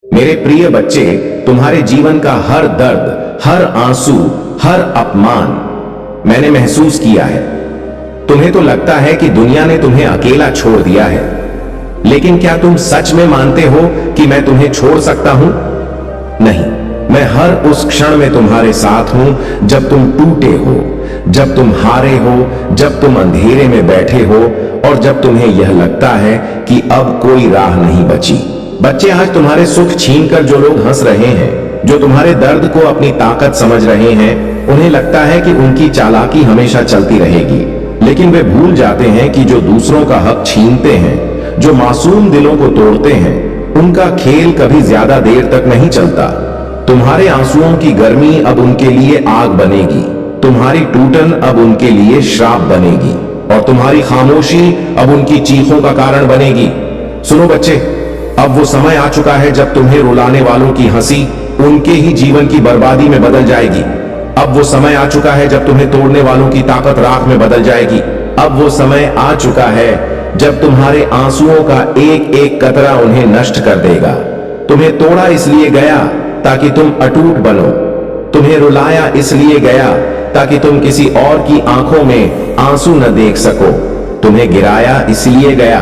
मेरे प्रिय बच्चे, तुम्हारे जीवन का हर दर्द, हर आंसू, हर अपमान मैंने महसूस किया है। तुम्हें तो लगता है कि दुनिया ने तुम्हें अकेला छोड़ दिया है, लेकिन क्या तुम सच में मानते हो कि मैं तुम्हें छोड़ सकता हूं? नहीं, मैं हर उस क्षण में तुम्हारे साथ हूं जब तुम टूटे हो, जब तुम हारे हो, जब तुम अंधेरे में बैठे हो और जब तुम्हें यह लगता है कि अब कोई राह नहीं बची। बच्चे, आज तुम्हारे सुख छीनकर जो लोग हंस रहे हैं, जो तुम्हारे दर्द को अपनी ताकत समझ रहे हैं, उन्हें लगता है कि उनकी चालाकी हमेशा चलती रहेगी, लेकिन वे भूल जाते हैं कि जो दूसरों का हक छीनते हैं, जो मासूम दिलों को तोड़ते हैं, उनका खेल कभी ज्यादा देर तक नहीं चलता। तुम्हारे आंसुओं की गर्मी अब उनके लिए आग बनेगी, तुम्हारी टूटन अब उनके लिए श्राप बनेगी और तुम्हारी खामोशी अब उनकी चीखों का कारण बनेगी। सुनो बच्चे, अब वो समय आ चुका है जब तुम्हें रुलाने वालों की हंसी उनके ही जीवन की बर्बादी में बदल जाएगी। अब वो समय आ चुका है जब तुम्हें तोड़ने वालों की ताकत राख में बदल जाएगी। अब वो समय आ चुका है जब तुम्हारे आंसुओं का एक एक कतरा उन्हें नष्ट कर देगा। तुम्हें तोड़ा इसलिए गया ताकि तुम अटूट बनो, तुम्हें रुलाया इसलिए गया ताकि तुम किसी और की आंखों में आंसू न देख सको, तुम्हें गिराया इसलिए गया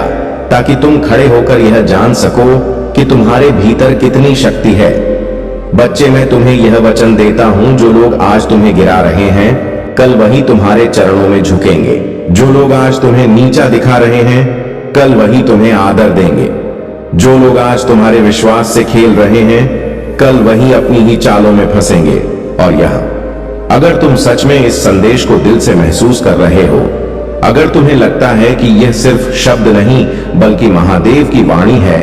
ताकि तुम खड़े होकर यह जान सको कि तुम्हारे भीतर कितनी शक्ति है। बच्चे, मैं तुम्हें यह वचन देता हूं, जो लोग आज तुम्हें गिरा रहे हैं, कल वही तुम्हारे चरणों में झुकेंगे। जो लोग आज तुम्हें नीचा दिखा रहे हैं, कल वही तुम्हें आदर देंगे। जो लोग आज तुम्हारे विश्वास से खेल रहे हैं, कल वही अपनी ही चालों में फंसेंगे। और यह, अगर तुम सच में इस संदेश को दिल से महसूस कर रहे हो, अगर तुम्हें लगता है कि यह सिर्फ शब्द नहीं बल्कि महादेव की वाणी है,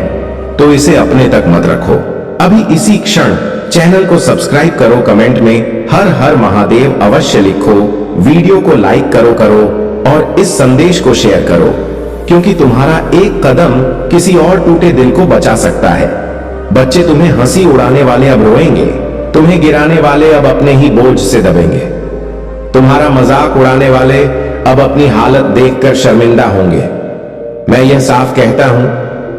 तो इसे अपने तक मत रखो। अभी इसी क्षण चैनल को सब्सक्राइब करो, कमेंट में हर हर महादेव अवश्य लिखो, वीडियो को लाइक करो और इस संदेश को शेयर करो, क्योंकि तुम्हारा एक कदम किसी और टूटे दिल को बचा सकता है। बच्चे, तुम्हें हंसी उड़ाने वाले अब रोएंगे, तुम्हें गिराने वाले अब अपने ही बोझ से दबेंगे, तुम्हारा मजाक उड़ाने वाले अब अपनी हालत देखकर शर्मिंदा होंगे। मैं यह साफ कहता हूं,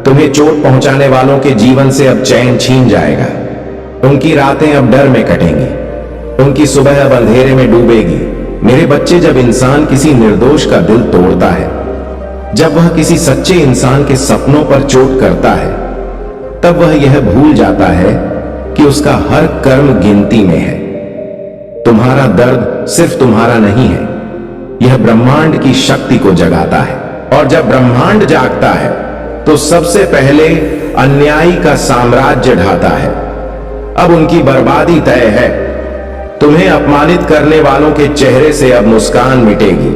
तुम्हें चोट पहुंचाने वालों के जीवन से अब चैन छीन जाएगा। उनकी रातें अब डर में कटेंगी, उनकी सुबह अब अंधेरे में डूबेगी। मेरे बच्चे, जब इंसान किसी निर्दोष का दिल तोड़ता है, जब वह किसी सच्चे इंसान के सपनों पर चोट करता है, तब वह यह भूल जाता है कि उसका हर कर्म गिनती में है। तुम्हारा दर्द सिर्फ तुम्हारा नहीं है, यह ब्रह्मांड की शक्ति को जगाता है, और जब ब्रह्मांड जागता है तो सबसे पहले अन्यायी का साम्राज्य ढाता है। अब उनकी बर्बादी तय है। तुम्हें अपमानित करने वालों के चेहरे से अब मुस्कान मिटेगी,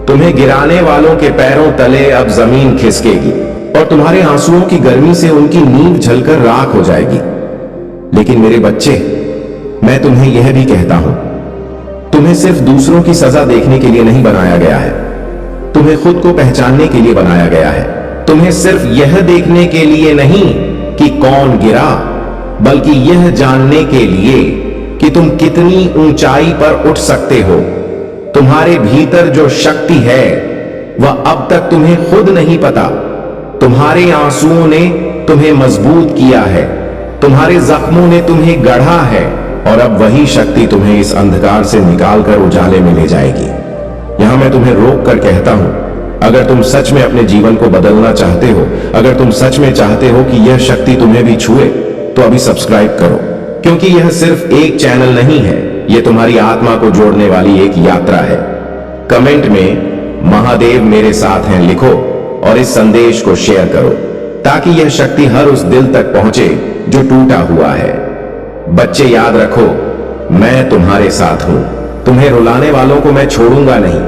तुम्हें गिराने वालों के पैरों तले अब जमीन खिसकेगी और तुम्हारे आंसुओं की गर्मी से उनकी नींव झलकर राख हो जाएगी। लेकिन मेरे बच्चे, मैं तुम्हें यह भी कहता हूं, तुम्हें सिर्फ दूसरों की सजा देखने के लिए नहीं बनाया गया है, तुम्हें खुद को पहचानने के लिए बनाया गया है। तुम्हें सिर्फ यह देखने के लिए नहीं कि कौन गिरा, बल्कि यह जानने के लिए कि तुम कितनी ऊंचाई पर उठ सकते हो। तुम्हारे भीतर जो शक्ति है वह अब तक तुम्हें खुद नहीं पता। तुम्हारे आंसुओं ने तुम्हें मजबूत किया है, तुम्हारे जख्मों ने तुम्हें गढ़ा है, और अब वही शक्ति तुम्हें इस अंधकार से निकालकर उजाले में ले जाएगी। यहां मैं तुम्हें रोक कर कहता हूं, अगर तुम सच में अपने जीवन को बदलना चाहते हो, अगर तुम सच में चाहते हो कि यह शक्ति तुम्हें भी छुए, तो अभी सब्सक्राइब करो, क्योंकि यह सिर्फ एक चैनल नहीं है, यह तुम्हारी आत्मा को जोड़ने वाली एक यात्रा है। कमेंट में महादेव मेरे साथ हैं लिखो और इस संदेश को शेयर करो, ताकि यह शक्ति हर उस दिल तक पहुंचे जो टूटा हुआ है। बच्चे, याद रखो, मैं तुम्हारे साथ हूं। तुम्हें रुलाने वालों को मैं छोड़ूंगा नहीं,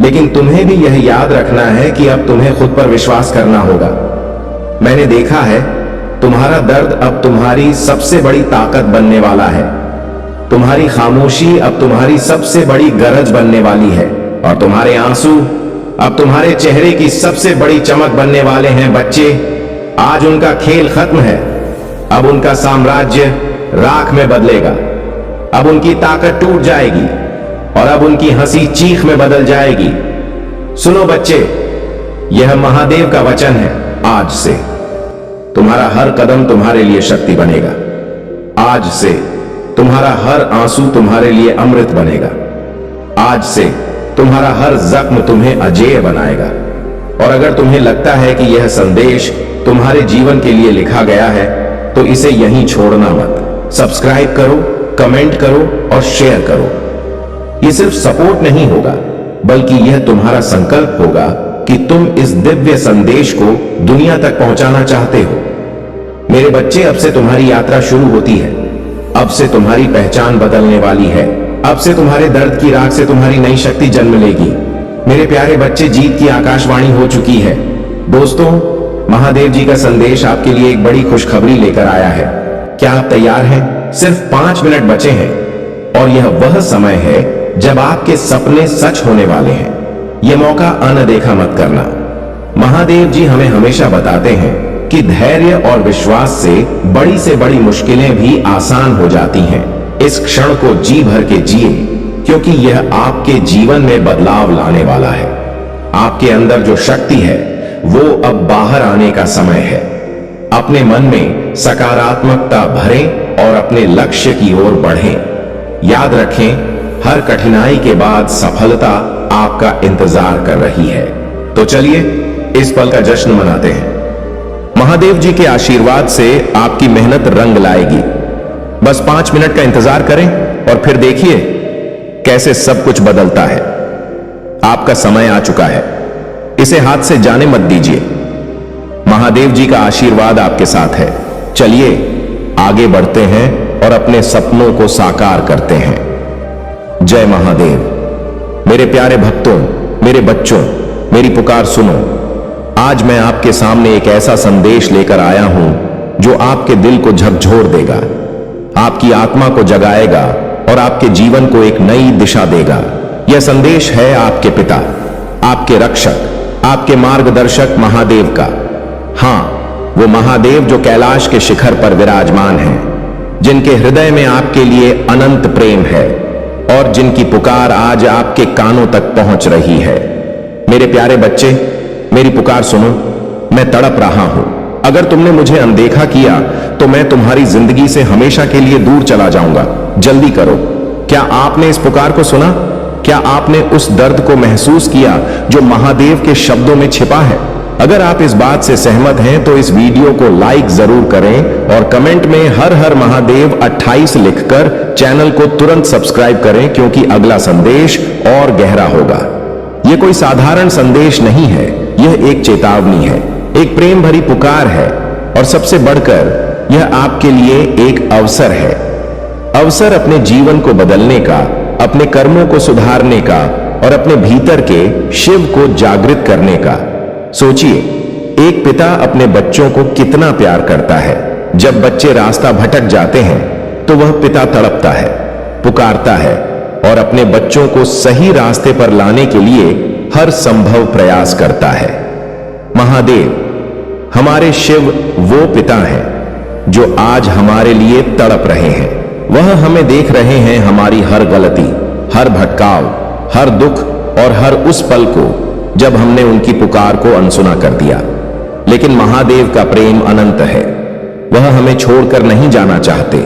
लेकिन तुम्हें भी यह याद रखना है कि अब तुम्हें खुद पर विश्वास करना होगा। मैंने देखा है, तुम्हारा दर्द अब तुम्हारी सबसे बड़ी ताकत बनने वाला है, तुम्हारी खामोशी अब तुम्हारी सबसे बड़ी गरज बनने वाली है, और तुम्हारे आंसू अब तुम्हारे चेहरे की सबसे बड़ी चमक बनने वाले हैं। बच्चे, आज उनका खेल खत्म है, अब उनका साम्राज्य राख में बदलेगा, अब उनकी ताकत टूट जाएगी और अब उनकी हंसी चीख में बदल जाएगी। सुनो बच्चे, यह महादेव का वचन है आज से। तुम्हारा हर कदम तुम्हारे लिए शक्ति बनेगा। आज से तुम्हारा हर आंसू तुम्हारे लिए अमृत बनेगा। आज से तुम्हारा हर जख्म तुम्हें अजेय बनाएगा। और अगर तुम्हें लगता है कि यह संदेश तुम्हारे जीवन के लिए लिखा गया है तो इसे यहीं छोड़ना मत। सब्सक्राइब करो, कमेंट करो और शेयर करो। यह सिर्फ सपोर्ट नहीं होगा, बल्कि यह तुम्हारा संकल्प होगा कि तुम इस दिव्य संदेश को दुनिया तक पहुंचाना चाहते हो। मेरे बच्चे, अब से तुम्हारी यात्रा शुरू होती है। अब से तुम्हारी पहचान बदलने वाली है। अब से तुम्हारे दर्द की राख से तुम्हारी नई शक्ति जन्म लेगी। मेरे प्यारे बच्चे, जीत की आकाशवाणी हो चुकी है। दोस्तों, महादेव जी का संदेश आपके लिए एक बड़ी खुशखबरी लेकर आया है। क्या आप तैयार हैं? सिर्फ 5 मिनट बचे हैं और यह वह समय है जब आपके सपने सच होने वाले हैं। यह मौका अनदेखा मत करना। महादेव जी हमें हमेशा बताते हैं कि धैर्य और विश्वास से बड़ी मुश्किलें भी आसान हो जाती हैं। इस क्षण को जी भर के जिए, क्योंकि यह आपके जीवन में बदलाव लाने वाला है। आपके अंदर जो शक्ति है वो अब बाहर आने का समय है। अपने मन में सकारात्मकता भरें और अपने लक्ष्य की ओर बढ़ें। याद रखें, हर कठिनाई के बाद सफलता आपका इंतजार कर रही है। तो चलिए इस पल का जश्न मनाते हैं। महादेव जी के आशीर्वाद से आपकी मेहनत रंग लाएगी। बस 5 मिनट का इंतजार करें और फिर देखिए कैसे सब कुछ बदलता है। आपका समय आ चुका है, इसे हाथ से जाने मत दीजिए। महादेव जी का आशीर्वाद आपके साथ है। चलिए आगे बढ़ते हैं और अपने सपनों को साकार करते हैं। जय महादेव। मेरे प्यारे भक्तों, मेरे बच्चों, मेरी पुकार सुनो। आज मैं आपके सामने एक ऐसा संदेश लेकर आया हूं जो आपके दिल को झकझोर देगा, आपकी आत्मा को जगाएगा और आपके जीवन को एक नई दिशा देगा। यह संदेश है आपके पिता, आपके रक्षक, आपके मार्गदर्शक महादेव का। हां, वो महादेव जो कैलाश के शिखर पर विराजमान हैं, जिनके हृदय में आपके लिए अनंत प्रेम है और जिनकी पुकार आज आपके कानों तक पहुंच रही है। मेरे प्यारे बच्चे, मेरी पुकार सुनो। मैं तड़प रहा हूं। अगर तुमने मुझे अनदेखा किया तो मैं तुम्हारी जिंदगी से हमेशा के लिए दूर चला जाऊंगा। जल्दी करो। क्या आपने इस पुकार को सुना? क्या आपने उस दर्द को महसूस किया जो महादेव के शब्दों में छिपा है? अगर आप इस बात से सहमत हैं तो इस वीडियो को लाइक जरूर करें और कमेंट में हर हर महादेव 28 लिखकर चैनल को तुरंत सब्सक्राइब करें, क्योंकि अगला संदेश और गहरा होगा। यह कोई साधारण संदेश नहीं है, यह एक चेतावनी है, एक प्रेम भरी पुकार है और सबसे बढ़कर यह आपके लिए एक अवसर है। अवसर अपने जीवन को बदलने का, अपने कर्मों को सुधारने का और अपने भीतर के शिव को जागृत करने का। सोचिए, एक पिता अपने बच्चों को कितना प्यार करता है। जब बच्चे रास्ता भटक जाते हैं तो वह पिता तड़पता है, पुकारता है और अपने बच्चों को सही रास्ते पर लाने के लिए हर संभव प्रयास करता है। महादेव, हमारे शिव वो पिता हैं जो आज हमारे लिए तड़प रहे हैं। वह हमें देख रहे हैं, हमारी हर गलती, हर भटकाव, हर दुख और हर उस पल को जब हमने उनकी पुकार को अनसुना कर दिया। लेकिन महादेव का प्रेम अनंत है। वह हमें छोड़कर नहीं जाना चाहते।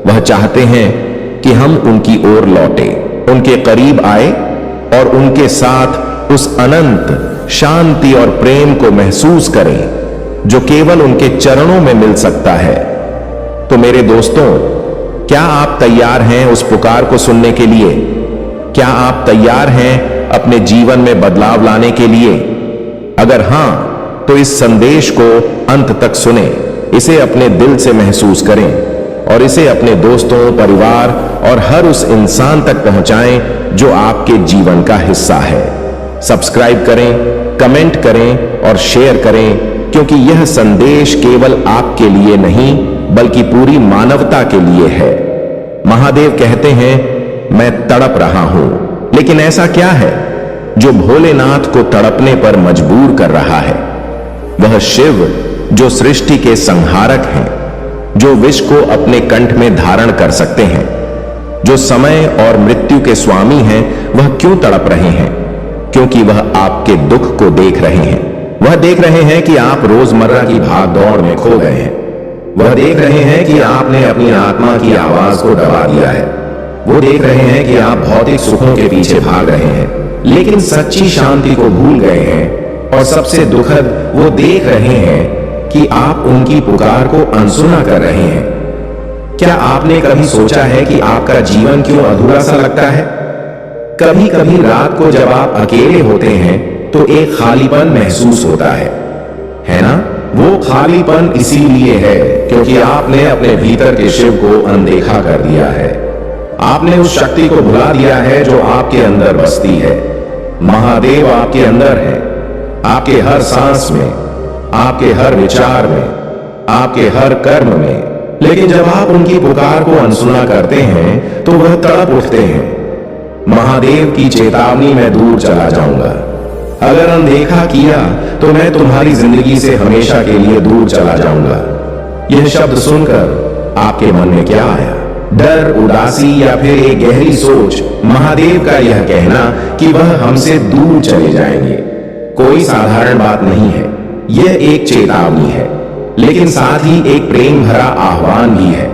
वह चाहते हैं कि हम उनकी ओर लौटे, उनके करीब आए और उनके साथ उस अनंत शांति और प्रेम को महसूस करें जो केवल उनके चरणों में मिल सकता है। तो मेरे दोस्तों, क्या आप तैयार हैं उस पुकार को सुनने के लिए? क्या आप तैयार हैं अपने जीवन में बदलाव लाने के लिए? अगर हां, तो इस संदेश को अंत तक सुने, इसे अपने दिल से महसूस करें और इसे अपने दोस्तों, परिवार और हर उस इंसान तक पहुंचाएं जो आपके जीवन का हिस्सा है। सब्सक्राइब करें, कमेंट करें और शेयर करें, क्योंकि यह संदेश केवल आपके लिए नहीं बल्कि पूरी मानवता के लिए है। महादेव कहते हैं, मैं तड़प रहा हूं, लेकिन ऐसा क्या है जो भोलेनाथ को तड़पने पर मजबूर कर रहा है? वह शिव जो सृष्टि के संहारक हैं, जो विष को अपने कंठ में धारण कर सकते हैं, जो समय और मृत्यु के स्वामी हैं, वह क्यों तड़प रहे हैं? क्योंकि वह आपके दुख को देख रहे हैं। वह देख रहे हैं कि आप रोजमर्रा की भागदौड़ में खो गए हैं। वह देख रहे हैं कि आपने अपनी आत्मा की आवाज को दबा दिया है। वो देख रहे हैं कि आप भौतिक सुखों के पीछे भाग रहे हैं, लेकिन सच्ची शांति को भूल गए हैं। और सबसे दुखद, वो देख रहे हैं कि आप उनकी पुकार को अनसुना कर रहे हैं। क्या आपने कभी सोचा है कि आपका जीवन क्यों अधूरा सा लगता है? कभी कभी रात को जब आप अकेले होते हैं तो एक खालीपन महसूस होता है ना? वो खालीपन इसीलिए है क्योंकि आपने अपने भीतर के शिव को अनदेखा कर दिया है। आपने उस शक्ति को भुला दिया है जो आपके अंदर बसती है। महादेव आपके अंदर है, आपके हर सांस में, आपके हर विचार में, आपके हर कर्म में। लेकिन जब आप उनकी पुकार को अनसुना करते हैं तो वह तड़प उठते हैं। महादेव की चेतावनी में दूर चला जाऊंगा। अगर अनदेखा किया तो मैं तुम्हारी जिंदगी से हमेशा के लिए दूर चला जाऊंगा। यह शब्द सुनकर आपके मन में क्या आया? डर, उदासी या फिर एक गहरी सोच? महादेव का यह कहना कि वह हमसे दूर चले जाएंगे कोई साधारण बात नहीं है। यह एक चेतावनी है, लेकिन साथ ही एक प्रेम भरा आह्वान भी है।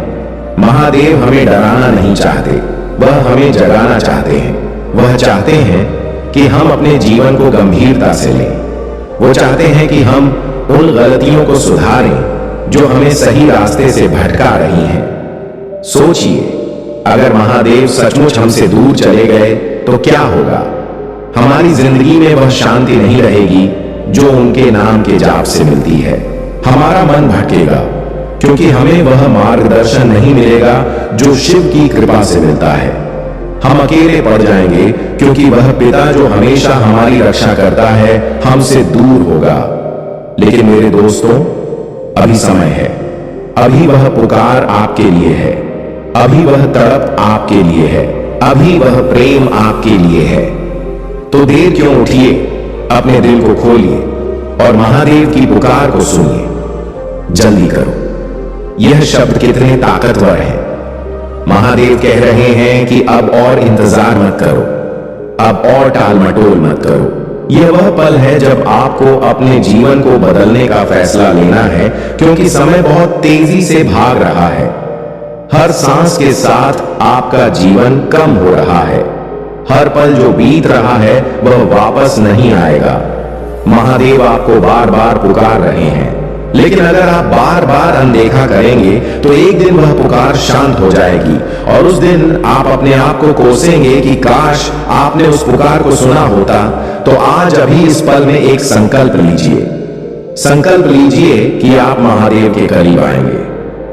महादेव हमें डराना नहीं चाहते, वह हमें जगाना चाहते हैं। वह चाहते हैं कि हम अपने जीवन को गंभीरता से लें। वो चाहते हैं कि हम उन गलतियों को सुधारें जो हमें सही रास्ते से भटका रही हैं। सोचिए, अगर महादेव सचमुच हमसे दूर चले गए तो क्या होगा? हमारी जिंदगी में वह शांति नहीं रहेगी जो उनके नाम के जाप से मिलती है। हमारा मन भटकेगा क्योंकि हमें वह मार्गदर्शन नहीं मिलेगा जो शिव की कृपा से मिलता है। हम अकेले पड़ जाएंगे क्योंकि वह पिता जो हमेशा हमारी रक्षा करता है हमसे दूर होगा। लेकिन मेरे दोस्तों, अभी समय है। अभी वह पुकार आपके लिए है। अभी वह तड़प आपके लिए है। अभी वह प्रेम आपके लिए है। तो देर क्यों? उठिए, अपने दिल को खोलिए और महादेव की पुकार को सुनिए। जल्दी करो। यह शब्द कितने ताकतवर हैं। महादेव कह रहे हैं कि अब और इंतजार मत करो, अब और टाल मटोल मत करो। यह वह पल है जब आपको अपने जीवन को बदलने का फैसला लेना है, क्योंकि समय बहुत तेजी से भाग रहा है। हर सांस के साथ आपका जीवन कम हो रहा है। हर पल जो बीत रहा है वह वापस नहीं आएगा। महादेव आपको बार बार पुकार रहे हैं, लेकिन अगर आप बार बार अनदेखा करेंगे तो एक दिन वह पुकार शांत हो जाएगी और उस दिन आप अपने आप को कोसेंगे कि काश आपने उस पुकार को सुना होता। तो आज अभी इस पल में एक संकल्प लीजिए। संकल्प लीजिए कि आप महादेव के करीब आएंगे।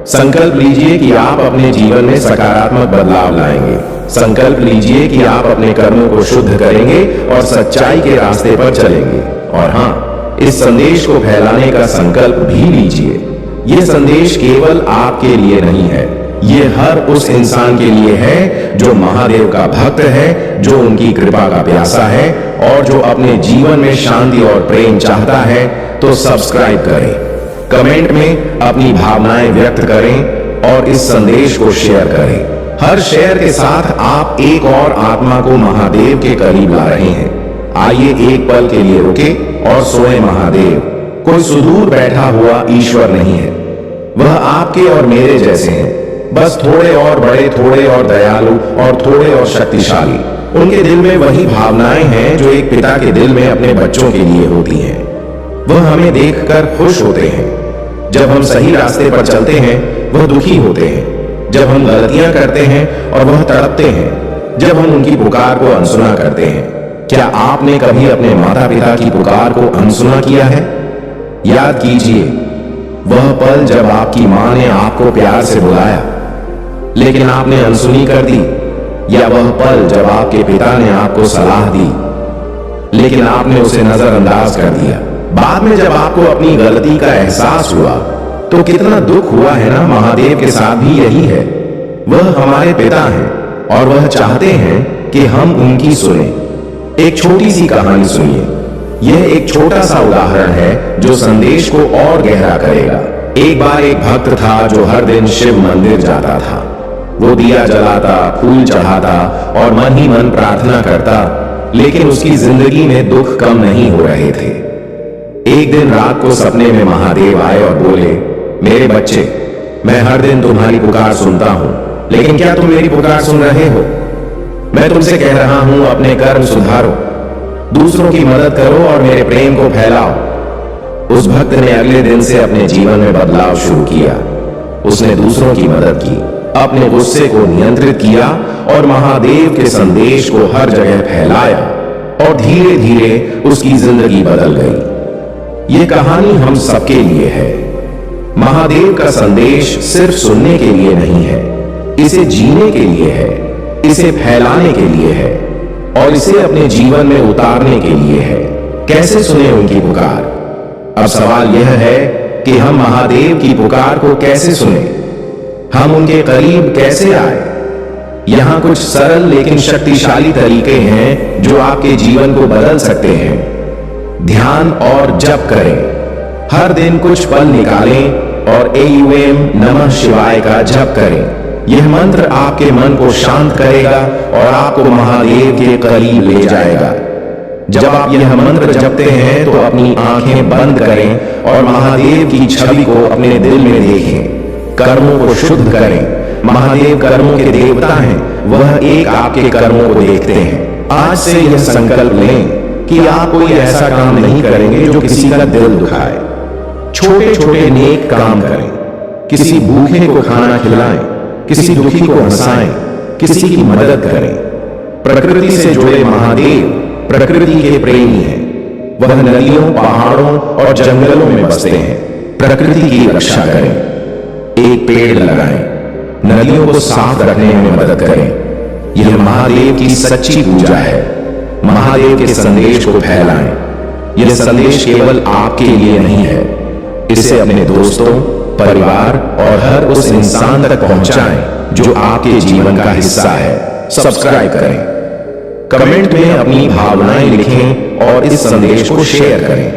संकल्प लीजिए कि आप अपने जीवन में सकारात्मक बदलाव लाएंगे। संकल्प लीजिए कि आप अपने कर्मों को शुद्ध करेंगे और सच्चाई के रास्ते पर चलेंगे। और हाँ, इस संदेश को फैलाने का संकल्प भी लीजिए। यह संदेश केवल आपके लिए नहीं है, यह हर उस इंसान के लिए है जो महादेव का भक्त है, जो उनकी कृपा का प्यासा है और जो अपने जीवन में शांति और प्रेम चाहता है। तो सब्सक्राइब करें, कमेंट में अपनी भावनाएं व्यक्त करें और इस संदेश को शेयर करें। हर शेयर के साथ आप एक और आत्मा को महादेव के करीब ला रहे हैं। आइए एक पल के लिए रुके और सोए। महादेव कोई सुदूर बैठा हुआ ईश्वर नहीं है, वह आपके और मेरे जैसे हैं, बस थोड़े और बड़े, थोड़े और दयालु और थोड़े और शक्तिशाली। उनके दिल में वही भावनाएं हैं जो एक पिता के दिल में अपने बच्चों के लिए होती हैं। वह हमें देखकर खुश होते हैं जब हम सही रास्ते पर चलते हैं, वह दुखी होते हैं जब हम गलतियां करते हैं और वह तड़पते हैं जब हम उनकी पुकार को अनसुना करते हैं। क्या आपने कभी अपने माता पिता की पुकार को अनसुना किया है? याद कीजिए वह पल जब आपकी मां ने आपको प्यार से बुलाया लेकिन आपने अनसुनी कर दी, या वह पल जब आपके पिता ने आपको सलाह दी लेकिन आपने उसे नजरअंदाज कर दिया। बाद में जब आपको अपनी गलती का एहसास हुआ तो कितना दुख हुआ है ना। महादेव के साथ भी यही है। वह हमारे पिता हैं और वह चाहते हैं कि हम उनकी सुने। एक छोटी सी कहानी सुनिए। यह एक छोटा सा उदाहरण है जो संदेश को और गहरा करेगा। एक बार एक भक्त था जो हर दिन शिव मंदिर जाता था। वो दिया जलाता, फूल चढ़ाता और मन ही मन प्रार्थना करता, लेकिन उसकी जिंदगी में दुख कम नहीं हो रहे थे। एक दिन रात को सपने में महादेव आए और बोले, मेरे बच्चे, मैं हर दिन तुम्हारी पुकार सुनता हूं, लेकिन क्या तुम मेरी पुकार सुन रहे हो? मैं तुमसे कह रहा हूं, अपने कर्म सुधारो, दूसरों की मदद करो और मेरे प्रेम को फैलाओ। उस भक्त ने अगले दिन से अपने जीवन में बदलाव शुरू किया। उसने दूसरों की मदद की, अपने गुस्से को नियंत्रित किया और महादेव के संदेश को हर जगह फैलाया, और धीरे धीरे उसकी जिंदगी बदल गई। ये कहानी हम सबके लिए है। महादेव का संदेश सिर्फ सुनने के लिए नहीं है, इसे जीने के लिए है, इसे फैलाने के लिए है और इसे अपने जीवन में उतारने के लिए है। कैसे सुने उनकी पुकार? अब सवाल यह है कि हम महादेव की पुकार को कैसे सुने, हम उनके करीब कैसे आए। यहां कुछ सरल लेकिन शक्तिशाली तरीके हैं जो आपके जीवन को बदल सकते हैं। ध्यान और जप करें। हर दिन कुछ पल निकालें और AUM नमः शिवाय का जप करें। यह मंत्र आपके मन को शांत करेगा और आपको महादेव के करीब ले जाएगा। जब आप यह मंत्र जपते हैं तो अपनी आंखें बंद करें और महादेव की छवि को अपने दिल में देखें। कर्मों को शुद्ध करें। महादेव कर्मों के देवता हैं, वह एक आपके कर्मों को देखते हैं। आज से यह संकल्प लें कि आप कोई ऐसा काम नहीं करेंगे जो किसी का दिल दुखाए। छोटे छोटे नेक काम करें। किसी भूखे को खाना खिलाएं, किसी दुखी को हंसाएं, किसी की मदद करें। प्रकृति से जुड़े महादेव प्रकृति के प्रेमी हैं। वह नदियों, पहाड़ों और जंगलों में बसते हैं। प्रकृति की रक्षा करें। एक पेड़ लगाएं, नदियों को साफ रखने में मदद करें। यह महादेव की सच्ची पूजा है। महादेव के संदेश को फैलाएं। यह संदेश केवल आपके लिए नहीं है, इसे अपने दोस्तों, परिवार और हर उस इंसान तक पहुंचाएं जो आपके जीवन का हिस्सा है। सब्सक्राइब करें, कमेंट में अपनी भावनाएं लिखें और इस संदेश को शेयर करें।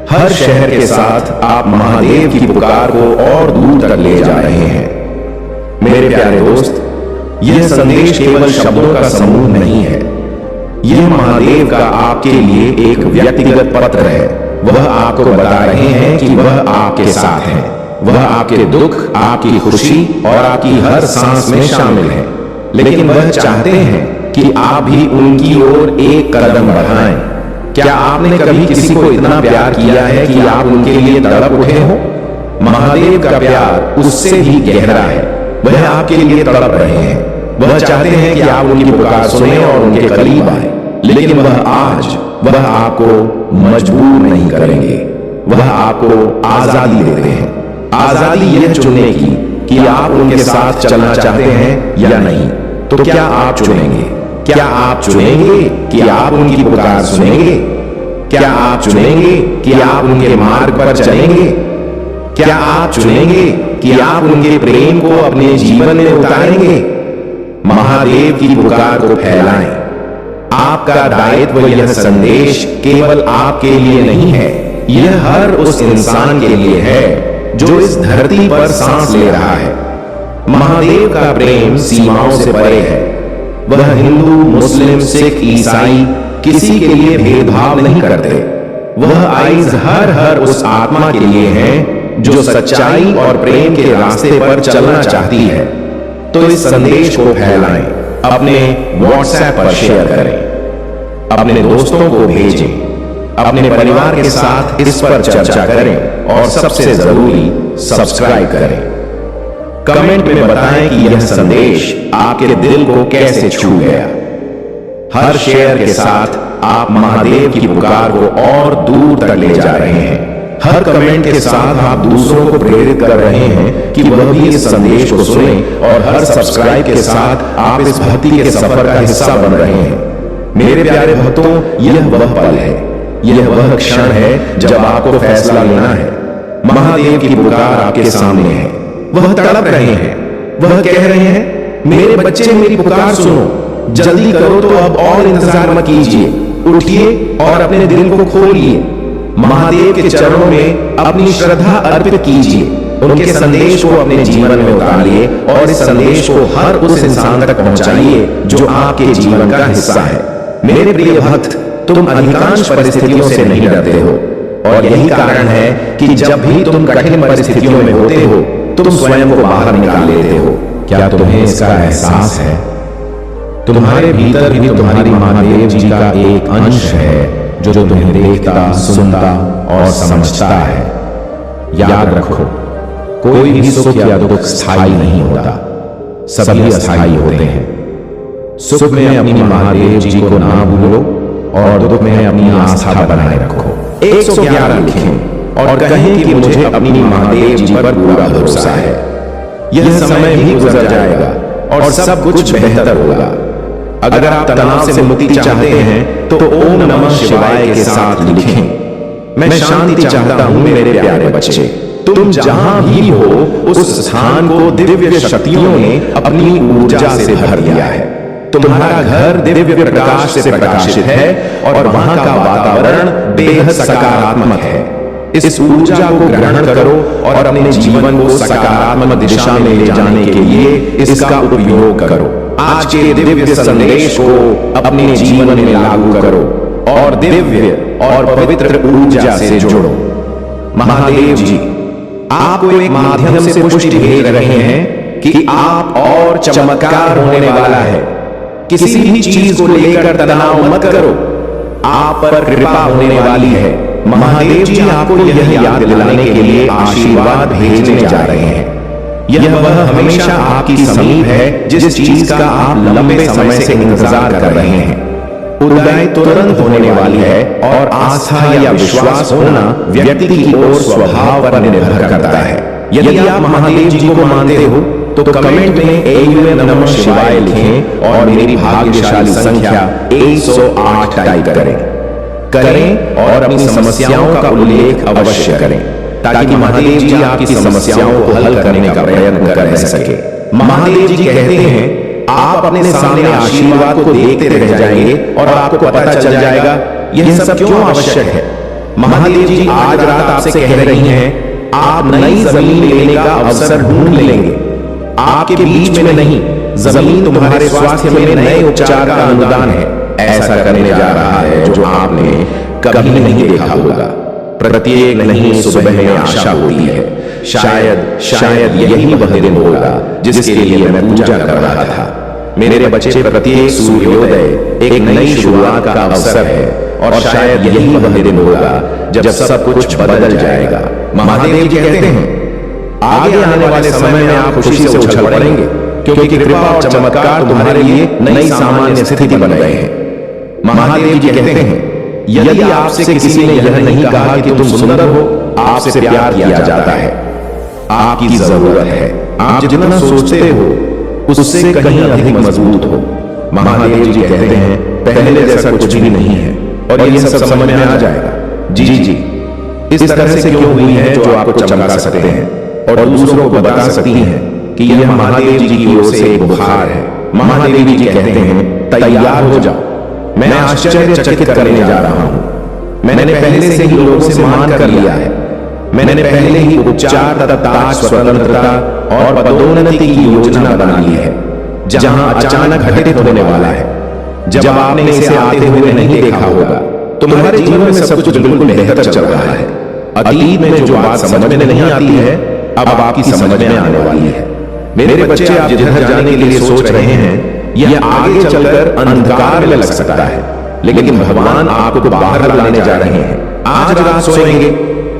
हर शहर के साथ आप महादेव की पुकार को और दूर तक ले जा रहे हैं। मेरे प्यारे दोस्त, यह संदेश केवल शब्दों का समूह नहीं है, यह महादेव का आपके लिए एक व्यक्तिगत पत्र है। वह आपको बता रहे हैं कि वह आपके साथ हैं। वह आपके दुख, आपकी खुशी और आपकी हर सांस में शामिल है। लेकिन वह चाहते हैं कि आप भी उनकी ओर एक कदम बढ़ाएं। क्या आपने कभी किसी को इतना प्यार किया है कि आप उनके लिए तड़प उठे हो? महादेव का प्यार उससे भी गहरा है। वह आपके लिए तड़प रहे हैं। वह चाहते हैं कि आप उनकी पुकार सुने और उनके करीब आए। लेकिन वह आपको मजबूर नहीं करेंगे। वह आपको आजादी देते हैं। आजादी यह चुनने की कि आप उनके साथ चलना चाहते हैं या नहीं। तो क्या आप चुनेंगे? क्या आप चुनेंगे कि आप उनकी पुकार सुनेंगे? क्या आप चुनेंगे कि आप उनके मार्ग पर चलेंगे? क्या आप चुनेंगे कि आप उनके प्रेम को अपने जीवन में उतारेंगे? महादेव की पुकार को फैलाएं। आपका दायित्व यह संदेश केवल आपके लिए नहीं है, यह हर उस इंसान के लिए है जो इस धरती पर सांस ले रहा है। महादेव का प्रेम सीमाओं से परे है। वह हिंदू, मुस्लिम, सिख, ईसाई किसी के लिए भेदभाव नहीं करते। वह आइज हर उस आत्मा के लिए है जो सच्चाई और प्रेम के रास्ते पर चलना चाहती है। तो इस संदेश को फैलाएं, अपने WhatsApp पर शेयर करें, अपने दोस्तों को भेजें, अपने परिवार के साथ इस पर चर्चा करें और सबसे जरूरी सब्सक्राइब करें। कमेंट में बताएं कि यह संदेश आपके दिल को कैसे छू गया। हर शेयर के साथ आप महादेव की पुकार को और दूर तक ले जा रहे हैं। हर कमेंट के साथ आप दूसरों को प्रेरित कर रहे हैं कि वह भी इस संदेश को सुने और हर सब्सक्राइब के साथ आप इस भक्ति के सफर का हिस्सा बन रहे हैं। मेरे प्यारे भक्तों, यह वह पल है, यह वह क्षण है जब आपको फैसला लेना है। महादेव की पुकार आपके सामने है। वह तड़प रहे हैं। वह कह रहे हैं, मेरे बच्चे, मेरी पुकार सुनो, जल्दी करो। तो अब और इंतजार मत कीजिए, उठिए और अपने दिल को खोलिए। महादेव के चरणों में अपनी श्रद्धा अर्पित कीजिए। उनके संदेश को अपने जीवन में उतारिए और इस संदेश को हर उस इंसान तक पहुंचाइए जो आपके जीवन का हिस्सा है। मेरे प्रिय भक्त, तुम अधिकांश परिस्थितियों से नहीं डरते हो, और यही कारण है कि जब भी तुम कठिन परिस्थितियों में होते हो तुम स्वयं को बाहर निकाल लेते हो। क्या तुम्हें इसका एहसास है? तुम्हारे भीतर भी तुम्हारी महादेव जी का एक अंश है जो तुम्हें देखता, सुनता और समझता है। याद रखो, कोई भी सुख या दुख स्थायी नहीं होता, सभी अस्थायी होते हैं। सुख में अपनी महादेव जी को ना भूलो और दुख में अपनी आस्था बनाए रखो। 111 लिखें और कहें कि मुझे अपनी महादेव जी पर पूरा भरोसा है। यह समय भी गुजर जाएगा और सब कुछ बेहतर होगा। अगर आप तनाव से मुक्ति चाहते हैं तो ओम नमः शिवाय के साथ लिखें। मैं शांति चाहता हूं मेरे प्यारे बच्चे। तुम जहां भी हो उस स्थान को दिव्य शक्तियों ने अपनी ऊर्जा से भर दिया है। तुम्हारा घर दिव्य प्रकाश से प्रकाशित है और वहां का वातावरण बेहद सकारात्मक है। इस ऊर्जा को ग्रहण करो और अपने जीवन को सकारात्मक दिशा में ले जाने के लिए इसका उपयोग करो। आज के दिव्य संदेश को अपने जीवन में लागू करो और दिव्य और पवित्र ऊर्जा से जुड़ो। महादेव जी आपको एक माध्यम से पुष्टि भेज रहे हैं कि आप और चमत्कार होने वाला है। किसी भी चीज को लेकर तनाव मत करो, आप पर कृपा होने वाली है। महादेव जी आपको यह याद दिलाने के लिए आशीर्वाद भेजने जा रहे हैं। यह वह हमेशा आपकी समीप है जिस चीज का आप लंबे समय से इंतजार कर रहे हैं। उदय तुरंत होने वाली है और आस्था या विश्वास होना व्यक्ति की ओर स्वभाव पर निर्भर करता है। यदि आप महादेव जी को मानते हो तो कमेंट में ओम नमः शिवाय लिखें और मेरी भाग्यशाली संख्या 108 टाइप करें और अपनी समस्याओं का उल्लेख अवश्य करें ताकि महादेव जी आपकी समस्याओं को हल करने का प्रयत्न कर सके। महादेव जी कहते हैं आप अपने सामने आशीर्वाद को देखते रह जाएंगे और आपको पता चल जाएगा यह सब क्यों आवश्यक है। महादेव जी आज रात आपसे कह रही हैं आप नई जमीन लेने का अवसर ढूंढ लेंगे। आपके बीच में नहीं, जमीन तुम्हारे स्वास्थ्य में नए उपचार का अनुदान है। ऐसा करने जा रहा है जो आपने कभी नहीं देखा होगा। प्रत्येक नई सुबह में आशा होती है। शायद यही वह दिन होगा जिसके लिए मैं पूजा कर रहा था। मेरे बच्चे, प्रत्येक सूर्योदय एक नई शुरुआत का अवसर है और शायद यही वह दिन होगा जब सब कुछ बदल जाएगा। महादेव जी कहते हैं आगे आने वाले समय में आप खुशी से उछल पड़ेंगे क्योंकि कृपा और चमत्कार तुम्हारे लिए नई सामान्य स्थिति बन गए हैं। महादेव जी कहते हैं यदि आपसे किसी ने यह नहीं कहा कि तुम सुंदर हो, आपसे प्यार किया जाता है। आपकी जरूरत है आप जितना सोचते हो उससे कहीं अधिक मजबूत हो। महादेव जी कहते हैं पहले जैसा कुछ भी नहीं है और यह सब समझ में आ जाएगा। जी इस तरह से क्यों हुई है जो आपको चमका सकते हैं और दूसरों को बता सकती हैं कि यह महादेव जी की ओर से एक बुखार है। महादेव जी कहते हैं तैयार हो जाओ, मैं आश्चर्यचकित करने जा रहा हूं। मैंने पहले से ही लोगों से मान कर लिया है। मैंने पहले ही उपचार तथा स्वतंत्रता और पदोन्नति की योजना बना ली है जहां अचानक घटित होने वाला है। जब आपने इसे आते हुए नहीं देखा होगा तुम्हारे जीवन में सब कुछ बिल्कुल बेहतर चल रहा है। अतीत में जो बात समझ में नहीं आती है अब आपकी समझ में आने वाली है। मेरे बच्चे, आप जिधर जाने के लिए सोच रहे हैं यह आगे चलकर अंधकार में लग सकता है, लेकिन भगवान आपको बाहर लाने जा रहे हैं। आज रात सोएंगे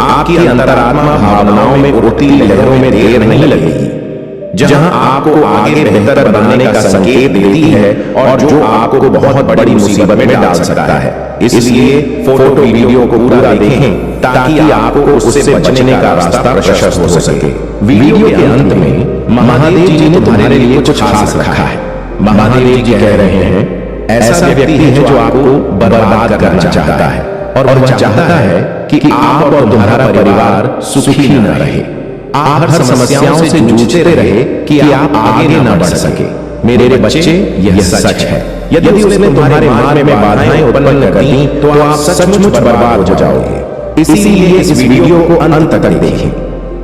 आपकी अंतरात्मा भावनाओं में उड़ती लहरों में देर नहीं लगेगी, जहां आपको आगे बेहतर बनाने का संकेत देती है और जो आपको बहुत बड़ी मुसीबत में डाल सकता है। इसलिए फोटो वीडियो को पूरा देखें ताकि आपको उससे बचने का रास्ता प्रशस्त हो सके। वीडियो के अंत में महादेव जी ने तुम्हारे लिए कुछ खास रखा है। महादेव जी कह रहे हैं ऐसा व्यक्ति है जो आपको बर्बाद करना चाहता है और वह चाहता है कि आप और तुम्हारा परिवार सुखी न रहे। आप हर समस्याओं से जूझते रहे कि आप आगे न बढ़ सके। मेरे बच्चे, यह सच है। यदि उसने तुम्हारे मार्ग में बाधाएं उत्पन्न कर दी तो आप सचमुच बर्बाद हो जाओगे। इसीलिए इस वीडियो को अंत तक देखें।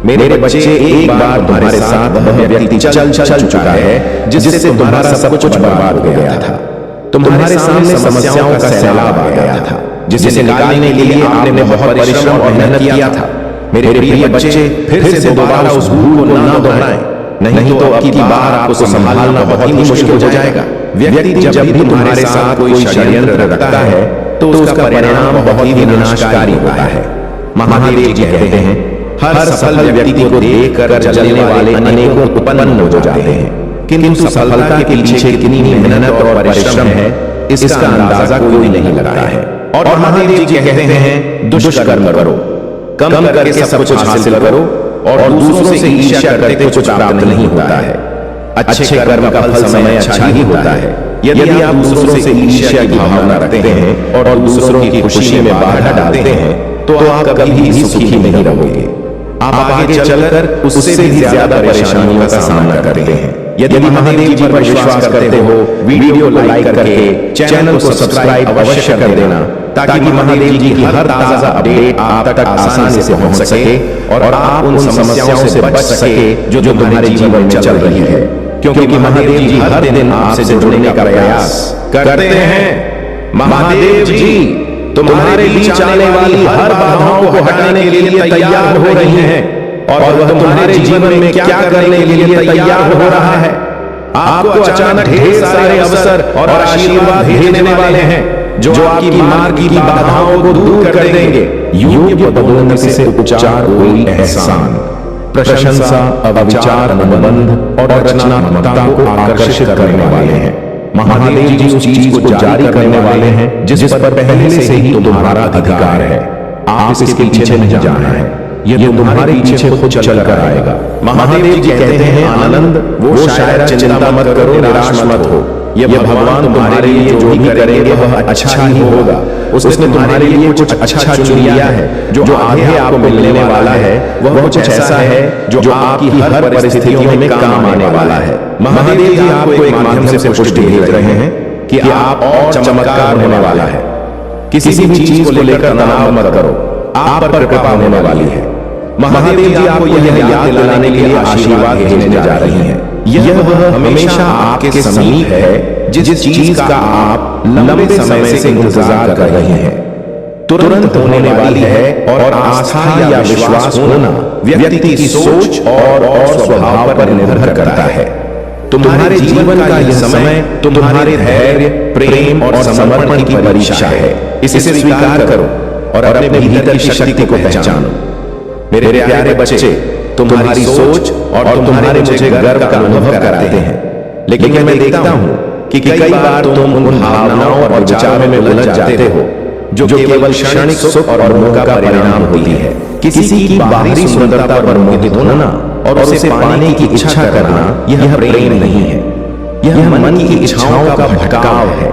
मेरे बच्चे, एक बार तुम्हारे साथ वह व्यक्ति चल चुका है जिससे तुम्हारा सब कुछ बर्बाद हो गया था। तुम्हारे सामने समस्याओं का सैलाब आ गया था। जिसे निकालने के लिए आपने बहुत परिश्रम और मेहनत किया था। मेरे प्रिय बच्चे, फिर से दोबारा उस भूल को ना दोहराएं, नहीं तो अब की बार आपको संभालना बहुत ही मुश्किल हो जाएगा। व्यक्ति जब भी तुम्हारे साथ कोई षड्यंत्र रखता है तो उसका परिणाम बहुत ही विनाशकारी होता है। महादेव जी कहते हैं, हर सफल व्यक्ति को देखकर जलने वाले अनेकों उत्पन्न हो जाते हैं, किंतु सफलता के पीछे कितनी मेहनत और परिश्रम है इसका अंदाजा कोई नहीं लगाता है। और महादेव जी कहते हैं, दुष्कर्म करो, कम करके सब कुछ हासिल करो और दूसरों से ईर्ष्या करते कुछ प्राप्त नहीं होता है। अच्छे कर्म का फल समय अच्छा ही होता है। यदि आप दूसरों से ईर्ष्या की भावना रखते हैं और दूसरों की खुशी में बाधा डालते हैं तो आप कभी भी सुखी नहीं रहोगे। आप आगे चलकर उससे भी ज्यादा परेशानियों का सामना करते हैं। यदि महादेव जी पर विश्वास करते हो, वीडियो लाइक करके चैनल को सब्सक्राइब अवश्य कर देना, ताकि महादेव जी की हर ताजा अपडेट आप तक आसानी से पहुंच सके और आप उन समस्याओं से बच सके जो तुम्हारे जीवन में चल रही है। क्योंकि महादेव जी हर दिन आपसे जुड़ने का प्रयास करते हैं। महादेव जी तुम्हारे बीच आने वाली हर बाधाओं को हटाने के लिए तैयार हो रही हैं और वह तुम्हारे जीवन में क्या करने के लिए तैयार हो रहा है। आपको अचानक ढेर सारे अवसर और आशीर्वाद भेजने वाले हैं जो आपकी मार्ग की बाधाओं को दूर कर देंगे। योग्य पदोन्नति से उपचार कोई एहसान, प्रशंसा, अविचार, अनुबंध और रचनात्मकता को आकर्षित करने वाले हैं। महादेव जी उस चीज को जारी करने वाले हैं जिस पर पहले से ही तुम्हारा अधिकार है। आप इसके पीछे नहीं जाना है, ये तुम्हारे पीछे खुद चल कर आएगा। महादेव जी कहते हैं, आनंद वो शायद चिंता मत करो, निराश मत हो, ये भगवान तुम्हारे लिए जो भी करेंगे वह अच्छा ही होगा। उसने तुम्हारे लिए कुछ अच्छा चुन लिया है। जो आगे आपको मिलने वाला है वह कुछ ऐसा है जो आपकी हर परिस्थितियों में काम आने वाला है। महादेव जी आपको एक माध्यम से पुष्टि भेज रहे हैं कि आप और चमत्कार होने वाला है। किसी भी चीज को लेकर तनाव मत करो, आप पर कृपा होने वाली है। महादेव जी आपको यह याद दिलाने के लिए आशीर्वाद भेजने जा रही हैं। यह वह हमेशा आपके समीप है जिस चीज का आप लंबे समय से इंतजार कर रहे हैं। तुरंत होने वाली है और आस्था या विश्वास होना व्यक्ति की सोच और स्वभाव पर निर्भर करता है। तुम्हारे जीवन का यह समय तुम्हारे धैर्य, प्रेम और समर्पण की परीक्षा है। इसे स्वीकार करो और अपने भीतर की शक्ति को पहचानो। मेरे प्यारे बच्चे, तुम्हारी सोच और तुम्हारे मुझे गर्व का अनुभव कराते हैं, लेकिन मैं देखता हूँ कि कई बार तुम उन भावनाओं और विचारों में उलझ जाते हो जो केवल क्षणिक सुख और मोह का परिणाम होती है। किसी की बाहरी सुंदरता पर मोहित होना और उसे पाने की इच्छा करना यह प्रेम नहीं है, यह मन की इच्छाओं का भटकाव है।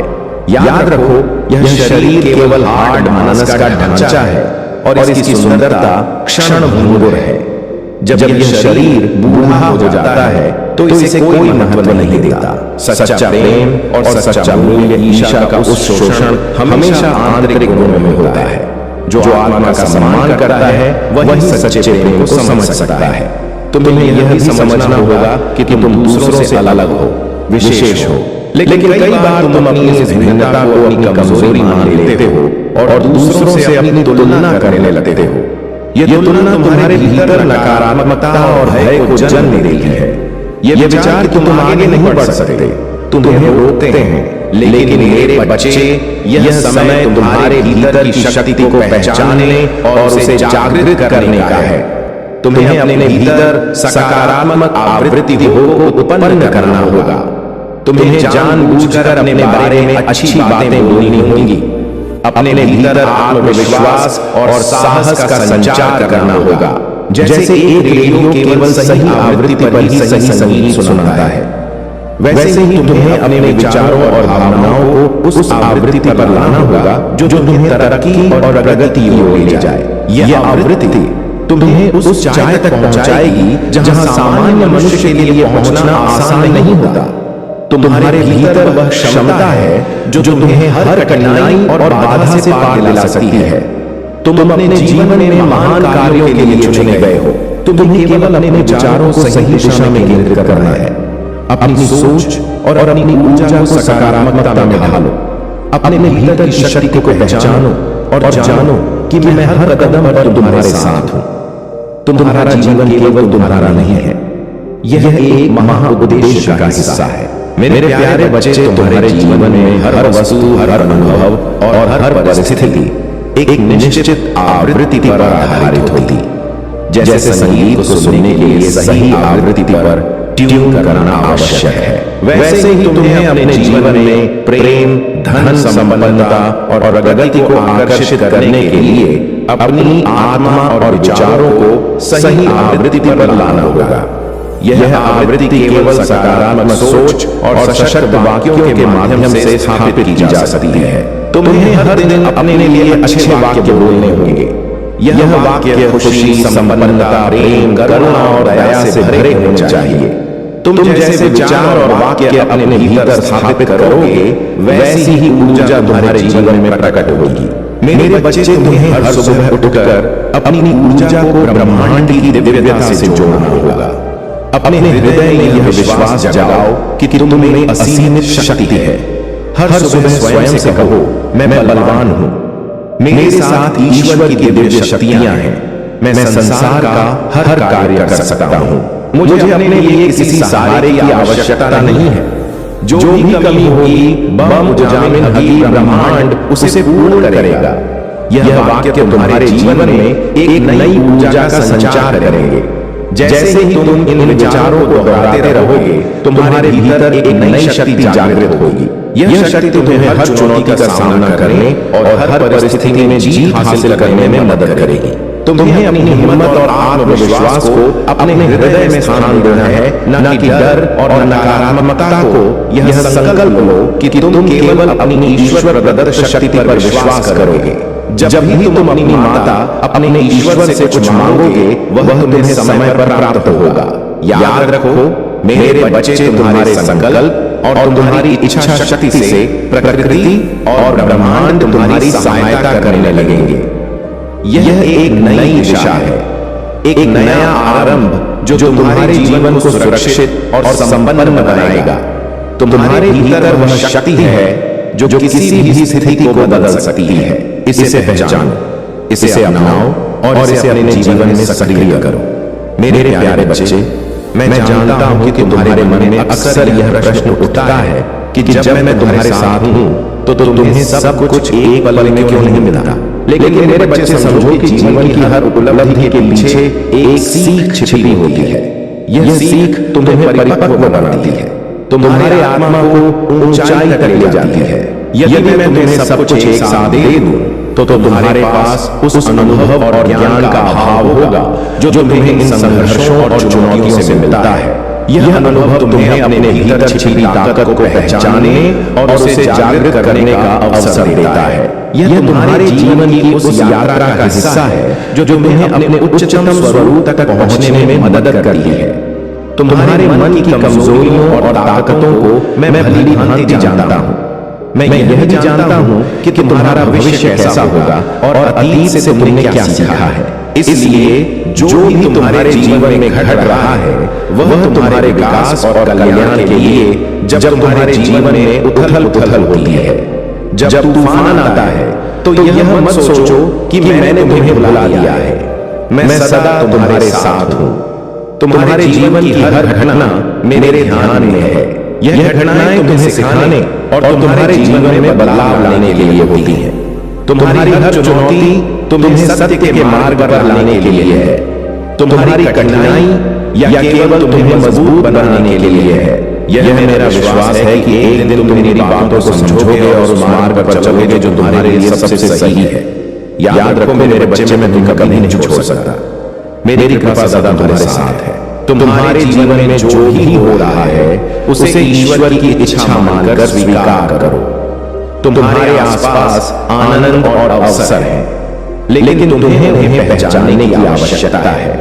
याद रखो, यह शरीर केवल हार्ड मानस का ढांचा है और इसकी सुंदरता क्षण भंगुर है। जब यह शरीर बूढ़ा हो जाता है तो इसे कोई महत्व नहीं देता। सच्चा प्रेम और सच्चा मूल्य ईर्ष्या का उस शोषण हमेशा आंतरिक गुणों में होता है। जो आत्मा का सम्मान करता है वही सच्चे प्रेम को समझ सकता है। तुम्हें यह भी समझना होगा कि तुम दूसरों से अलग हो, विशेष हो, लेकिन कई बार तुम अपनी इस भिन्नता को अपनी कमजोरी मान लेते हो और दूसरों से अपनी तुलना करने लगते हो। ये तुलना तुम्हारे भीतर नकारात्मकता और भय को जन्म देती है। ये विचार कि तुम आगे नहीं बढ़ सकते तुम्हें रोकते हैं, लेकिन मेरे बच्चे, यह समय तुम्हारे भीतर की शक्ति को पहचानने और उसे जागृत करने का है। तुम्हें अपने भीतर सकारात्मक आवृत्ति को उत्पन्न करना होगा। तुम्हें जानबूझकर अपने बारे में अच्छी बातें बोलनी होंगी। अपने भीतर आत्मविश्वास और साहस का संचार करना होगा। जैसे एक रेडियो केवल सही आवृत्ति पर ही सही संगीत सुनाता है, वैसे ही तुम्हें अपने विचारों और भावनाओं को उस आवृत्ति पर लाना होगा जो तुम्हें तरक्की और प्रगति की ओर ले जाए। यह आवृत्ति तुम्हें उस चाय तक पहुंचाएगी जहां सामान्य मनुष्य के लिए पहुंचना आसान नहीं होता। तुम्हारे भीतर वह क्षमता है जो तुम्हें हर कठिनाई और बाधा से पार दिला सकती है। तुम अपने जीवन में महान कार्यों के लिए चुने गए हो। तुम्हें केवल अपने विचारों को सही दिशा में केंद्रित करना है। अपनी सोच और अपनी ऊर्जा को सकारात्मकता में ढालो। अपने भीतर की शक्ति को पहचानो और जानो कि मैं हर कदम पर तुम्हारे साथ हूं। तुम्हारा जीवन केवल तुम्हारा नहीं है, यह एक महाउद्देश्य का हिस्सा है। मेरे प्यारे बच्चे, तुम्हारे जीवन में हर वस्तु, हर अनुभव और हर परिस्थिति एक निश्चित आवृत्ति पर आधारित होती। जैसे संगीत को सुनने के लिए सही आवृत्ति पर ट्यून करना आवश्यक है, वैसे ही तुम्हें अपने जीवन में प्रेम, धन, संपन्नता और प्रगति को आकर्षित करने के लिए अपनी आत्मा और विचारों को सही आवृत्ति पर लाना होगा। यह आवृत्ति केवल सकारात्मक सोच और सशक्त वाक्यों के माध्यम से स्थापित की जा सकती है। तुम्हें हर दिन अपने लिए अच्छे वाक्य बोलने होंगे। यह वाक्य खुशी, संपन्नता, प्रेम, करुणा और दया से भरे होने चाहिए। तुम जैसे विचार और वाक्य अपने भीतर स्थापित करोगे, वैसी ही ऊर्जा तुम्हारे जीवन में प्रकट होगी। मेरे बच्चे, तुम्हें हर सुबह उठकर अपनी ऊर्जा को ब्रह्मांड की दिव्यता से जोड़ना होगा। अपने हृदय में यह विश्वास जगाओ कि तुम में असीमित शक्ति है। हर सुबह स्वयं से कहो, मैं बलवान हूं, मेरे साथ ईश्वर की दिव्य शक्तियां हैं, मैं संसार का हर कार्य कर सकता हूं। मुझे अपने लिए किसी सहारे की आवश्यकता नहीं है। जो भी कमी होगी, बमुजामिन हकीम ब्रह्मांड उसे पूर्ण करेगा। यह वाक्य तुम्हारे जीवन में एक नई ऊर्जा का संचार करेंगे। जैसे ही तुम इन विचारों को दोहराते रहोगे, तुम्हारे भीतर एक नई शक्ति जागृत होगी। यह शक्ति तुम्हें हर चुनौती का सामना करने और हर परिस्थिति में जीत हासिल करने में मदद करेगी। तुम्हें अपनी हिम्मत और आत्मविश्वास को अपने हृदय में स्थान देना है, न कि डर और नकारात्मकता को। यह संकल्प लो कि तुम केवल अपनी ईश्वर प्रदत्त शक्ति पर विश्वास करोगे। जब भी तुम अपनी माता, अपने ईश्वर से कुछ मांगोगे, वह तुम्हें समय पर प्राप्त होगा। याद रखो मेरे बच्चे, तुम्हारे संकल्प और तुम्हारी इच्छा शक्ति से प्रकृति और ब्रह्मांड तुम्हारी सहायता करने लगेंगे। यह एक नई दिशा है, एक नया आरंभ जो तुम्हारे जीवन को सुरक्षित और संपन्न बनाएगा। तुम्हारे भीतर वह शक्ति है जो किसी भी स्थिति को बदल सकती है। इसे पहचानो, इसे अपनाओ और इसे अपने जीवन में सक्रिय करो। मेरे प्यारे बच्चे, मैं जानता हूं कि तुम्हारे मन में अक्सर यह प्रश्न उठता है कि जब मैं तुम्हारे साथ हूं तो तुम्हें सब कुछ एक पल में क्यों नहीं मिलता। लेकिन मेरे बच्चे, समझो कि जीवन की हर उपलब्धि के पीछे एक सीख छिपी होती है। यह सीख तुम्हें परिपक्व बनाती है, तुम्हारे आत्मा को ऊंचाई तक ले जाती है। यदि मैं तुम्हें सब कुछ एक साथ दे दूं तो तुम्हारे पास उस अनुभव और ज्ञान का अभाव होगा जो तुम्हें इन संघर्षों और चुनौतियों से मिलता है। यह अनुभव तुम्हें अपने भीतर छिपी ताकत को पहचानने और उसे जागृत करने का अवसर देता है। यह तुम्हारे जीवन की उस यात्रा का हिस्सा है जो तुम्हें अपने उच्चतम स्वरूप तक पहुंचने में मदद करती है। तुम्हारे मन की कमजोरियों और ताकतों को मैं भली भांति जानता हूं। मैं यह भी जानता हूं कि तुम्हारा भविष्य कैसा होगा और अतीत से तुमने क्या सीखा है। इसलिए जो भी तुम्हारे जीवन में घट रहा है, वह तुम्हारे विकास और कल्याण के लिए। जब तुम्हारे जीवन में उथल पुथल होती है, जब तूफान आता है, तो यह मत सोचो कि मैंने तुम्हें भुला लिया है। मैं सदा तुम्हारे साथ हूं। तुम्हारे जीवन की हर घटना मेरे ध्यान में है। यह घटनाएं तुम्हें सिखाने और तुम्हारे जीवन में बदलाव लाने के लिए होती हैं। तुम्हारी हर चुनौती तुम्हें सत्य के मार्ग पर लाने के लिए है। तुम्हारी कठिनाई या केवल तुम्हें मजबूत बनाने के लिए है। यह मेरा विश्वास है कि एक दिन तुम मेरी बातों को समझोगे और उस मार्ग पर चलोगे जो तुम्हारे लिए सबसे सही है। याद रखो मेरे बच्चे, मैं तुम्हें कभी नहीं छोड़ सकता। मेरी कृपा सदा तुम्हारे साथ है। तुम्हारे जीवन में जो भी हो रहा है उसे ईश्वर की इच्छा मानकर स्वीकार करो। तुम्हारे आसपास आनंद और अवसर है, लेकिन तुम्हें उन्हें पहचानने की आवश्यकता है।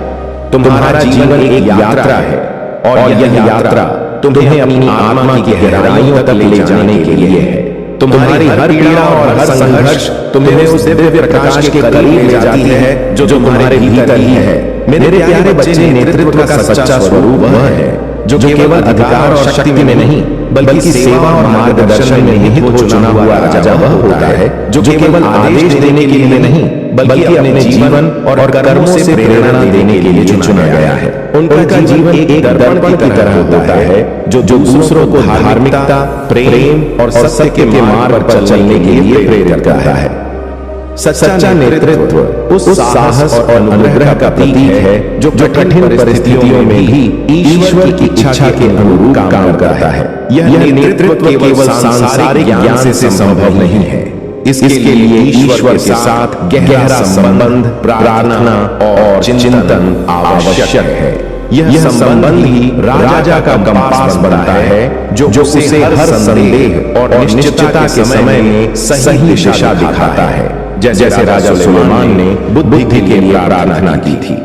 तुम्हारा जीवन एक यात्रा है और यह यात्रा तुम्हें अपनी आत्मा की गहराइयों तक ले जाने के लिए है। तुम्हारी हर पीड़ा और हर संघर्ष तुम्हें उस दिव्य प्रकाश के करीब ले जाती है जो तुम्हारे भीतर ही है। मेरे प्यारे बच्चे, नेतृत्व का सच्चा स्वरूप वह है जो केवल अधिकार और शक्ति में नहीं बल्कि सेवा और मार्गदर्शन में निहित हो चुना हुआ राजा वह होता है जो केवल आदेश देने के लिए नहीं बल्कि अपने जीवन और कर्मों से प्रेरणा देने के लिए चुना गया है। उनका जीवन एक दर्पण की तरह होता है जो दूसरों को धार्मिकता, प्रेम और सत्य के मार्ग पर चलने के लिए प्रेरित करता है। सच्चा नेतृत्व उस साहस और अनुग्रह का प्रतीक है जो कठिन परिस्थितियों में भी ईश्वर की इच्छा के अनुरूप काम करता है। यह नेतृत्व केवल सांसारिक ज्ञान से संभव नहीं है। इसके लिए ईश्वर के साथ गहरा संबंध, प्रार्थना और चिंतन आवश्यक है। यह संबंध ही राजा का कंपास बनता है जो उसे हर संदेह और अनिश्चितता के समय में सही दिशा दिखाता है। जैसे राजा सुलेमान ने बुद्धि के लिए प्रार्थना की थी,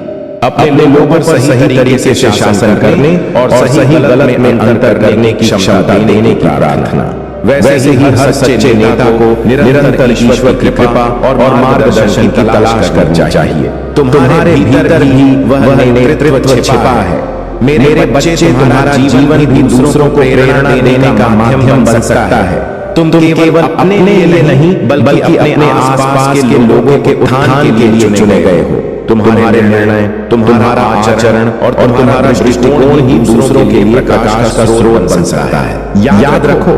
अपने लोगों पर सही तरीके से शासन करने और सही गलत में अंतर करने की क्षमता देने की प्रार्थना। वैसे ही हर सच्चे नेता को निरंतर ईश्वर की कृपा और मार्गदर्शन की तलाश करना चाहिए। तुम्हारे भीतर ही वह नेतृत्व छिपा है। मेरे बच्चे, तुम्हारा जीवन भी दूसरों को प्रेरणा देने का माध्यम बन सकता है। तुम केवल अपने लिए नहीं बल्कि अपने आसपास के लोगों के उत्थान के लिए चुने गए हो। तुम्हारे निर्णय, तुम्हारा आचरण और तुम्हारा दृष्टिकोण ही दूसरों के लिए प्रकाश का स्रोत बन सकता है। याद रखो,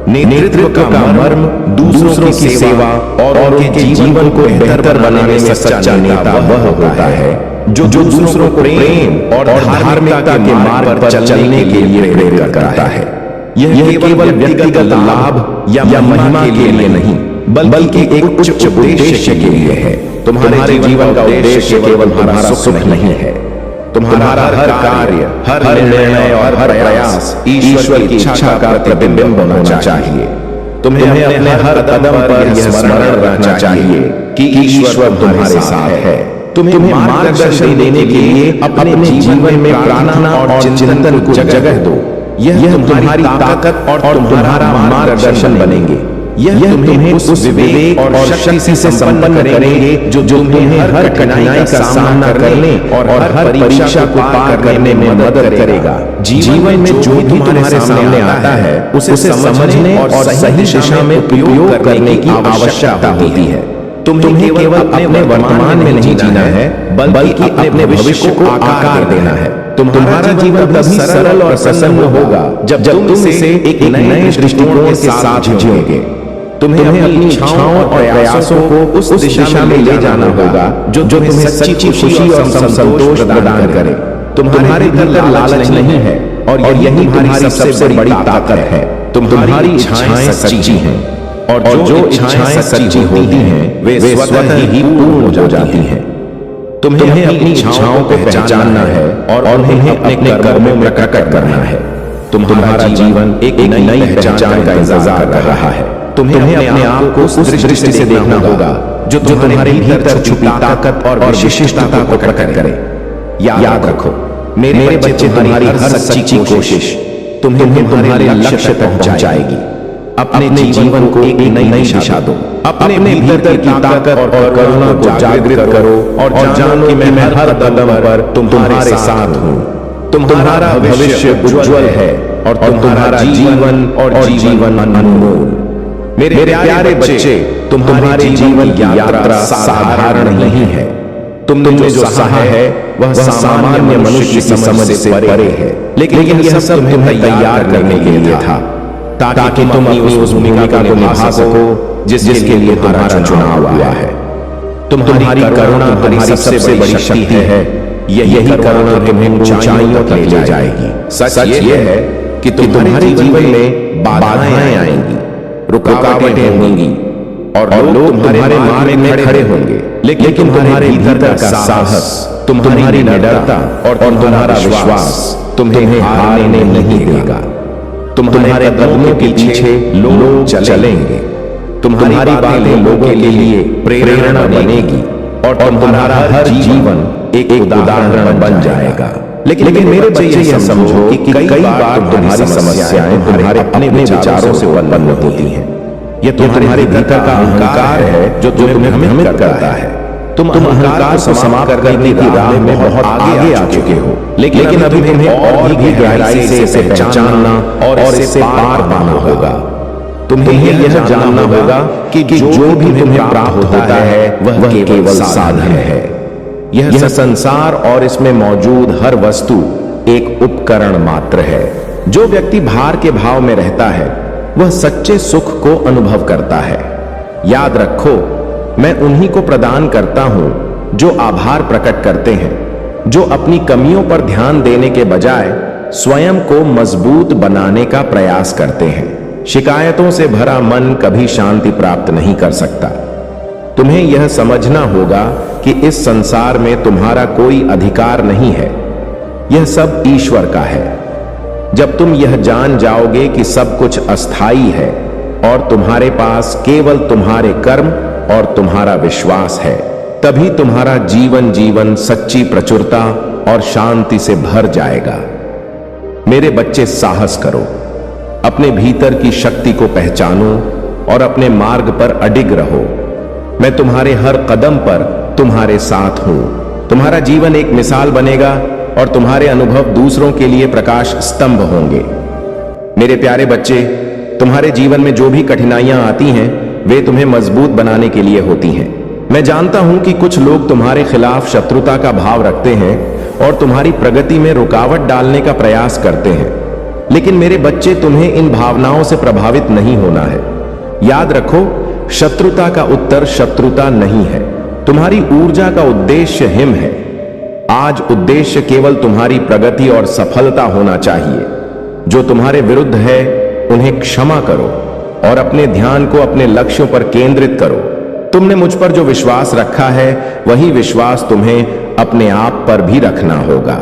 नेतृत्व का मर्म दूसरों की सेवा और उनके जीवन को बेहतर बनाने में सच्चा नेता वह होता है जो दूसरों को प्रेम और धार्मिकता के मार्ग पर चलने के लिए प्रेरित करता है। यह केवल व्यक्तिगत लाभ या महिमा के लिए नहीं बल्कि एक उच्च उद्देश्य के लिए है। तुम्हारे जीवन का उद्देश्य केवल तुम्हारा सुख नहीं है। तुम्हारा हर कार्य, हर निर्णय और हर प्रयास ईश्वर की इच्छा का प्रतिबिंब होना चाहिए। तुम्हें अपने हर कदम पर यह स्मरण रखना चाहिए कि ईश्वर तुम्हारे साथ है। तुम्हें मार्गदर्शन देने के लिए अपने जीवन में प्रार्थना और चिंतन को जगह दो। यह तुम्हारी ताकत और तुम्हारा मार्गदर्शन बनेंगे। यह तुम्हें उस विवेक और शक्ति से संपन्न करेंगे जो तुम्हें हर कठिनाई का सामना करने और हर परीक्षा को पार करने में मदद करेगा। जीवन में जो भी तुम्हारे सामने आता है उसे समझने और सही दिशा में प्रयोग करने की आवश्यकता होती है। तुम्हें केवल अपने वर्तमान में नहीं जीना है बल्कि अपने भविष्य को आकार देना है। तुम्हारा जीवन तभी सरल और प्रसन्न होगा जब तुम इसे एक नए दृष्टिकोण के साथ जियोगे। तुम्हें अपनी इच्छाओं और प्रयासों को उस दिशा में ले जाना होगा जो तुम्हें सच्ची खुशी और संतोष प्रदान करे। तुम्हारे भीतर लालच नहीं है और यही तुम्हारी सबसे बड़ी ताकत है। तुम्हारी इच्छाएं सच्ची हैं और जो इच्छाएं सच्ची होती हैं वे स्वतः ही पूर्ण हो जाती हैं। तुम्हें अपनी इच्छाओं को पहचानना है और उन्हें अपने कर्मों में प्रकट करना है। तुम्हारा जीवन एक नई पहचान का इंतजार कर रहा है। तुम्हें अपने आप को उस दृष्टि से देखना होगा जो तुम्हारे भीतर छुपी ताकत और विशिष्टता को प्रकट करे। याद रखो, मेरे बच्चे, तुम्हारी हर सच्ची कोशिश तुम्हें तुम्हारे लक्ष्य तक पहुंचाएगी। अपने जीवन को एक नई दिशा दो। अपने भीतर की ताकत और करुणा को जागृत करो और जानो कि मैं हर कदम पर तुम्हारे साथ हूँ। तुम्हारा भविष्य उज्जवल है और तुम्हारा जीवन अनमोल। मेरे प्यारे बच्चे, तुम्हारे जीवन की यात्रा साधारण नहीं है। तुमने जो सहा है वह सामान्य मनुष्य की समझ से परे है, लेकिन यह सब तुम्हें तैयार करने के लिए था ताकि तुम अपनी उस भूमिका को निभा सको जिसके लिए तुम्हारा चुनाव हुआ है। तुम्हारी करुणा तुम्हारी सबसे बड़ी शक्ति है। यही करुणा तुम्हें ऊंचाइयों तक ले जाएगी। सच ये है कि तुम्हारे जीवन में बाधाएं आएंगी, रुकावटें होंगी और लोग तुम्हारे मार्ग में खड़े होंगे, लेकिन तुम्हारे भीतर का साहस, तुम्हारी निडरता और तुम्हारा विश्वास तुम्हें हारने नहीं देगा। तुम्हारे कदमों के पीछे लोग चलेंगे। तुम्हारी बातें लोगों के लिए प्रेरणा बनेगी और तुम्हारा हर जीवन एक उदाहरण बन जाएगा। लेकिन मेरे बच्चे, यह समझो कि कई बार तुम्हारी समस्याएं तुम्हारे अपने विचारों से उत्पन्न होती हैं। यह तुम्हारे भीतर का अहंकार है जो तुम्हें भ्रमित करता है। तुम अहंकार को समाप्त करने की राह में बहुत आगे आ चुके हो, लेकिन अभी तुम्हें और भी गहराई से इसे पहचानना और इससे पार पाना होगा। तुम्हें यह जानना होगा कि जो भी तुम्हें प्राप्त होता है वह केवल साधन है। यह संसार और इसमें मौजूद हर वस्तु एक उपकरण मात्र है। जो व्यक्ति भार के भाव में रहता है वह सच्चे सुख को अनुभव करता है। याद रखो, मैं उन्हीं को प्रदान करता हूं जो आभार प्रकट करते हैं, जो अपनी कमियों पर ध्यान देने के बजाय स्वयं को मजबूत बनाने का प्रयास करते हैं। शिकायतों से भरा मन कभी शांति प्राप्त नहीं कर सकता। तुम्हें यह समझना होगा कि इस संसार में तुम्हारा कोई अधिकार नहीं है, यह सब ईश्वर का है। जब तुम यह जान जाओगे कि सब कुछ अस्थाई है और तुम्हारे पास केवल तुम्हारे कर्म और तुम्हारा विश्वास है, तभी तुम्हारा जीवन सच्ची प्रचुरता और शांति से भर जाएगा। मेरे बच्चे, साहस करो, अपने भीतर की शक्ति को पहचानो और अपने मार्ग पर अडिग रहो। मैं तुम्हारे हर कदम पर तुम्हारे साथ हूं। तुम्हारा जीवन एक मिसाल बनेगा और तुम्हारे अनुभव दूसरों के लिए प्रकाश स्तंभ होंगे। मेरे प्यारे बच्चे, तुम्हारे जीवन में जो भी कठिनाइयां आती हैं वे तुम्हें मजबूत बनाने के लिए होती हैं। मैं जानता हूं कि कुछ लोग तुम्हारे खिलाफ शत्रुता का भाव रखते हैं और तुम्हारी प्रगति में रुकावट डालने का प्रयास करते हैं, लेकिन मेरे बच्चे, तुम्हें इन भावनाओं से प्रभावित नहीं होना है। याद रखो, शत्रुता का उत्तर शत्रुता नहीं है। तुम्हारी ऊर्जा का उद्देश्य हिम है। आज उद्देश्य केवल तुम्हारी प्रगति और सफलता होना चाहिए। जो तुम्हारे विरुद्ध है उन्हें क्षमा करो और अपने ध्यान को अपने लक्ष्यों पर केंद्रित करो। तुमने मुझ पर जो विश्वास रखा है वही विश्वास तुम्हें अपने आप पर भी रखना होगा।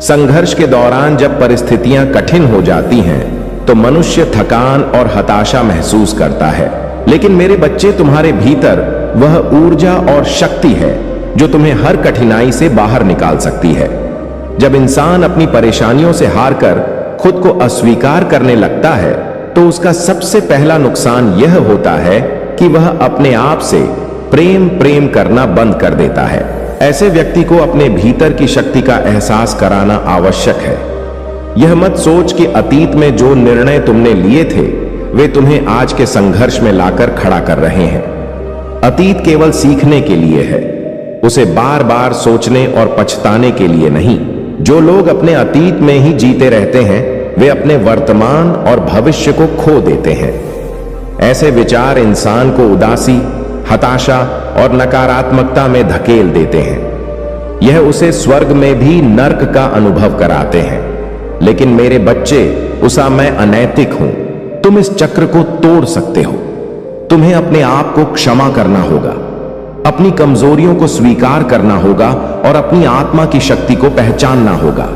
संघर्ष के दौरान जब परिस्थितियां कठिन हो जाती हैं तो मनुष्य थकान और हताशा महसूस करता है, लेकिन मेरे बच्चे, तुम्हारे भीतर वह ऊर्जा और शक्ति है जो तुम्हें हर कठिनाई से बाहर निकाल सकती है। जब इंसान अपनी परेशानियों से हारकर खुद को अस्वीकार करने लगता है तो उसका सबसे पहला नुकसान यह होता है कि वह अपने आप से प्रेम करना बंद कर देता है। ऐसे व्यक्ति को अपने भीतर की शक्ति का एहसास कराना आवश्यक है। यह मत सोच कि अतीत में जो निर्णय तुमने लिए थे वे तुम्हें आज के संघर्ष में लाकर खड़ा कर रहे हैं। अतीत केवल सीखने के लिए है, उसे बार बार सोचने और पछताने के लिए नहीं। जो लोग अपने अतीत में ही जीते रहते हैं वे अपने वर्तमान और भविष्य को खो देते हैं। ऐसे विचार इंसान को उदासी, हताशा और नकारात्मकता में धकेल देते हैं। यह उसे स्वर्ग में भी नर्क का अनुभव कराते हैं। लेकिन मेरे बच्चे, उसा मैं अनैतिक हूं। तुम इस चक्र को तोड़ सकते हो। तुम्हें अपने आप को क्षमा करना होगा, अपनी कमजोरियों को स्वीकार करना होगा और अपनी आत्मा की शक्ति को पहचानना होगा।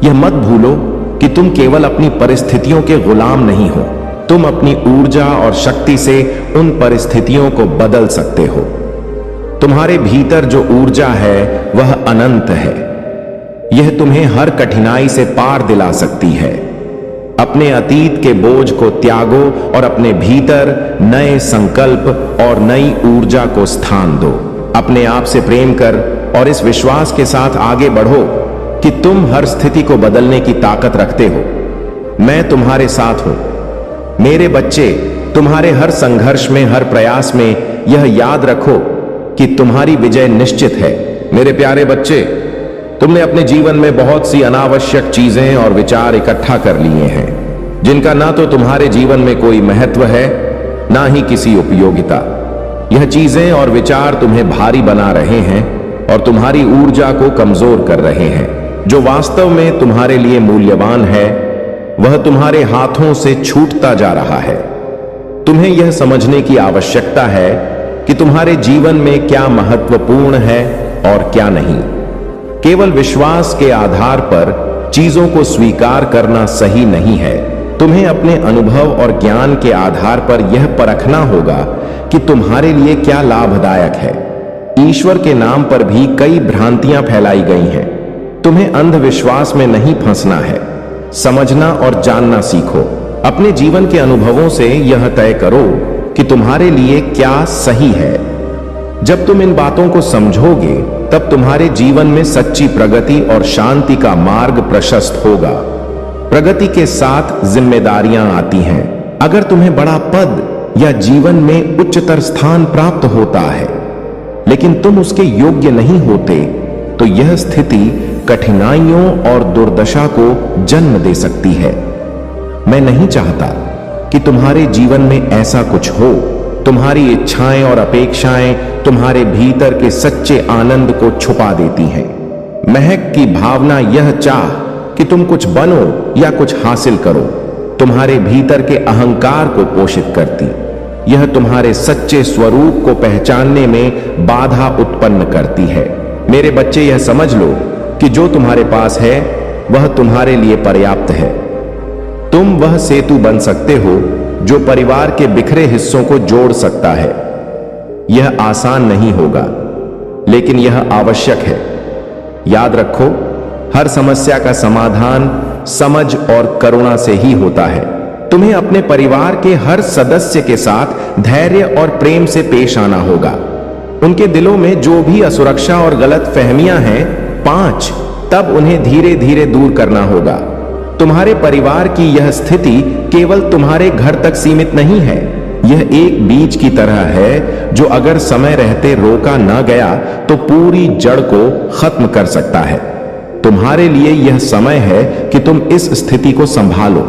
यह मत भूलो कि तुम केवल अपनी परिस्थितियों के गुलाम नहीं हो। तुम अपनी ऊर्जा और शक्ति से उन परिस्थितियों को बदल सकते हो। तुम्हारे भीतर जो ऊर्जा है वह अनंत है। यह तुम्हें हर कठिनाई से पार दिला सकती है। अपने अतीत के बोझ को त्यागो और अपने भीतर नए संकल्प और नई ऊर्जा को स्थान दो। अपने आप से प्रेम कर और इस विश्वास के साथ आगे बढ़ो कि तुम हर स्थिति को बदलने की ताकत रखते हो। मैं तुम्हारे साथ हूं। मेरे बच्चे, तुम्हारे हर संघर्ष में, हर प्रयास में यह याद रखो कि तुम्हारी विजय निश्चित है। मेरे प्यारे बच्चे, तुमने अपने जीवन में बहुत सी अनावश्यक चीजें और विचार इकट्ठा कर लिए हैं जिनका ना तो तुम्हारे जीवन में कोई महत्व है ना ही किसी उपयोगिता। यह चीजें और विचार तुम्हें भारी बना रहे हैं और तुम्हारी ऊर्जा को कमजोर कर रहे हैं। जो वास्तव में तुम्हारे लिए मूल्यवान है वह तुम्हारे हाथों से छूटता जा रहा है। तुम्हें यह समझने की आवश्यकता है कि तुम्हारे जीवन में क्या महत्वपूर्ण है और क्या नहीं। केवल विश्वास के आधार पर चीजों को स्वीकार करना सही नहीं है। तुम्हें अपने अनुभव और ज्ञान के आधार पर यह परखना होगा कि तुम्हारे लिए क्या लाभदायक है। ईश्वर के नाम पर भी कई भ्रांतियां फैलाई गई हैं। तुम्हें अंधविश्वास में नहीं फंसना है। समझना और जानना सीखो। अपने जीवन के अनुभवों से यह तय करो कि तुम्हारे लिए क्या सही है। जब तुम इन बातों को समझोगे तब तुम्हारे जीवन में सच्ची प्रगति और शांति का मार्ग प्रशस्त होगा। प्रगति के साथ जिम्मेदारियां आती हैं। अगर तुम्हें बड़ा पद या जीवन में उच्चतर स्थान प्राप्त होता है लेकिन तुम उसके योग्य नहीं होते तो यह स्थिति कठिनाइयों और दुर्दशा को जन्म दे सकती है। मैं नहीं चाहता कि तुम्हारे जीवन में ऐसा कुछ हो। तुम्हारी इच्छाएं और अपेक्षाएं तुम्हारे भीतर के सच्चे आनंद को छुपा देती हैं। महक की भावना यह चाह कि तुम कुछ बनो या कुछ हासिल करो तुम्हारे भीतर के अहंकार को पोषित करती। यह तुम्हारे सच्चे स्वरूप को पहचानने में बाधा उत्पन्न करती है। मेरे बच्चे, यह समझ लो कि जो तुम्हारे पास है वह तुम्हारे लिए पर्याप्त है। तुम वह सेतु बन सकते हो जो परिवार के बिखरे हिस्सों को जोड़ सकता है। यह आसान नहीं होगा लेकिन यह आवश्यक है। याद रखो, हर समस्या का समाधान समझ और करुणा से ही होता है। तुम्हें अपने परिवार के हर सदस्य के साथ धैर्य और प्रेम से पेश आना होगा। उनके दिलों में जो भी असुरक्षा और गलत फहमियां हैं 5 तब उन्हें धीरे धीरे दूर करना होगा। तुम्हारे परिवार की यह स्थिति केवल तुम्हारे घर तक सीमित नहीं है। यह एक बीज की तरह है जो अगर समय रहते रोका न गया तो पूरी जड़ को खत्म कर सकता है। तुम्हारे लिए यह समय है कि तुम इस स्थिति को संभालो।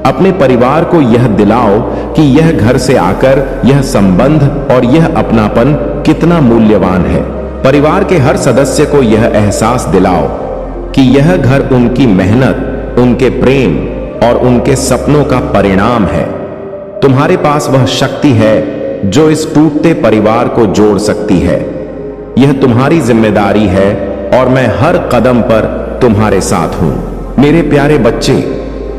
अपने परिवार को यह दिलाओ कि यह घर से आकर यह संबंध और यह अपनापन कितना मूल्यवान है। परिवार के हर सदस्य को यह एहसास दिलाओ कि यह घर उनकी मेहनत, उनके प्रेम और उनके सपनों का परिणाम है। तुम्हारे पास वह शक्ति है जो इस टूटते परिवार को जोड़ सकती है। यह तुम्हारी जिम्मेदारी है और मैं हर कदम पर तुम्हारे साथ हूं। मेरे प्यारे बच्चे,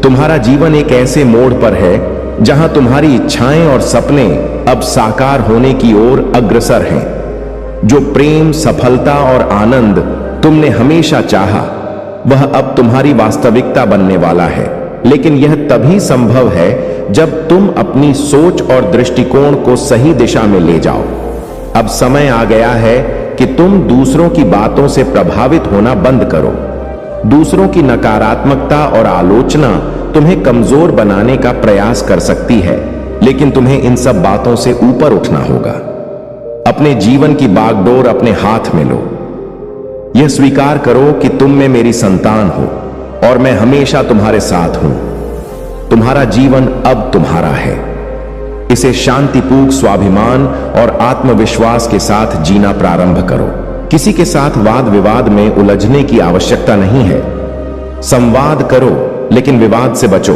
तुम्हारा जीवन एक ऐसे मोड़ पर है जहां तुम्हारी इच्छाएं और सपने अब साकार होने की ओर अग्रसर हैं। जो प्रेम, सफलता और आनंद तुमने हमेशा चाहा वह अब तुम्हारी वास्तविकता बनने वाला है। लेकिन यह तभी संभव है जब तुम अपनी सोच और दृष्टिकोण को सही दिशा में ले जाओ। अब समय आ गया है कि तुम दूसरों की बातों से प्रभावित होना बंद करो। दूसरों की नकारात्मकता और आलोचना तुम्हें कमजोर बनाने का प्रयास कर सकती है, लेकिन तुम्हें इन सब बातों से ऊपर उठना होगा। अपने जीवन की बागडोर अपने हाथ में लो। यह स्वीकार करो कि तुम में मेरी संतान हो और मैं हमेशा तुम्हारे साथ हूं। तुम्हारा जीवन अब तुम्हारा है। इसे शांतिपूर्ण स्वाभिमान और आत्मविश्वास के साथ जीना प्रारंभ करो। किसी के साथ वाद विवाद में उलझने की आवश्यकता नहीं है। संवाद करो लेकिन विवाद से बचो।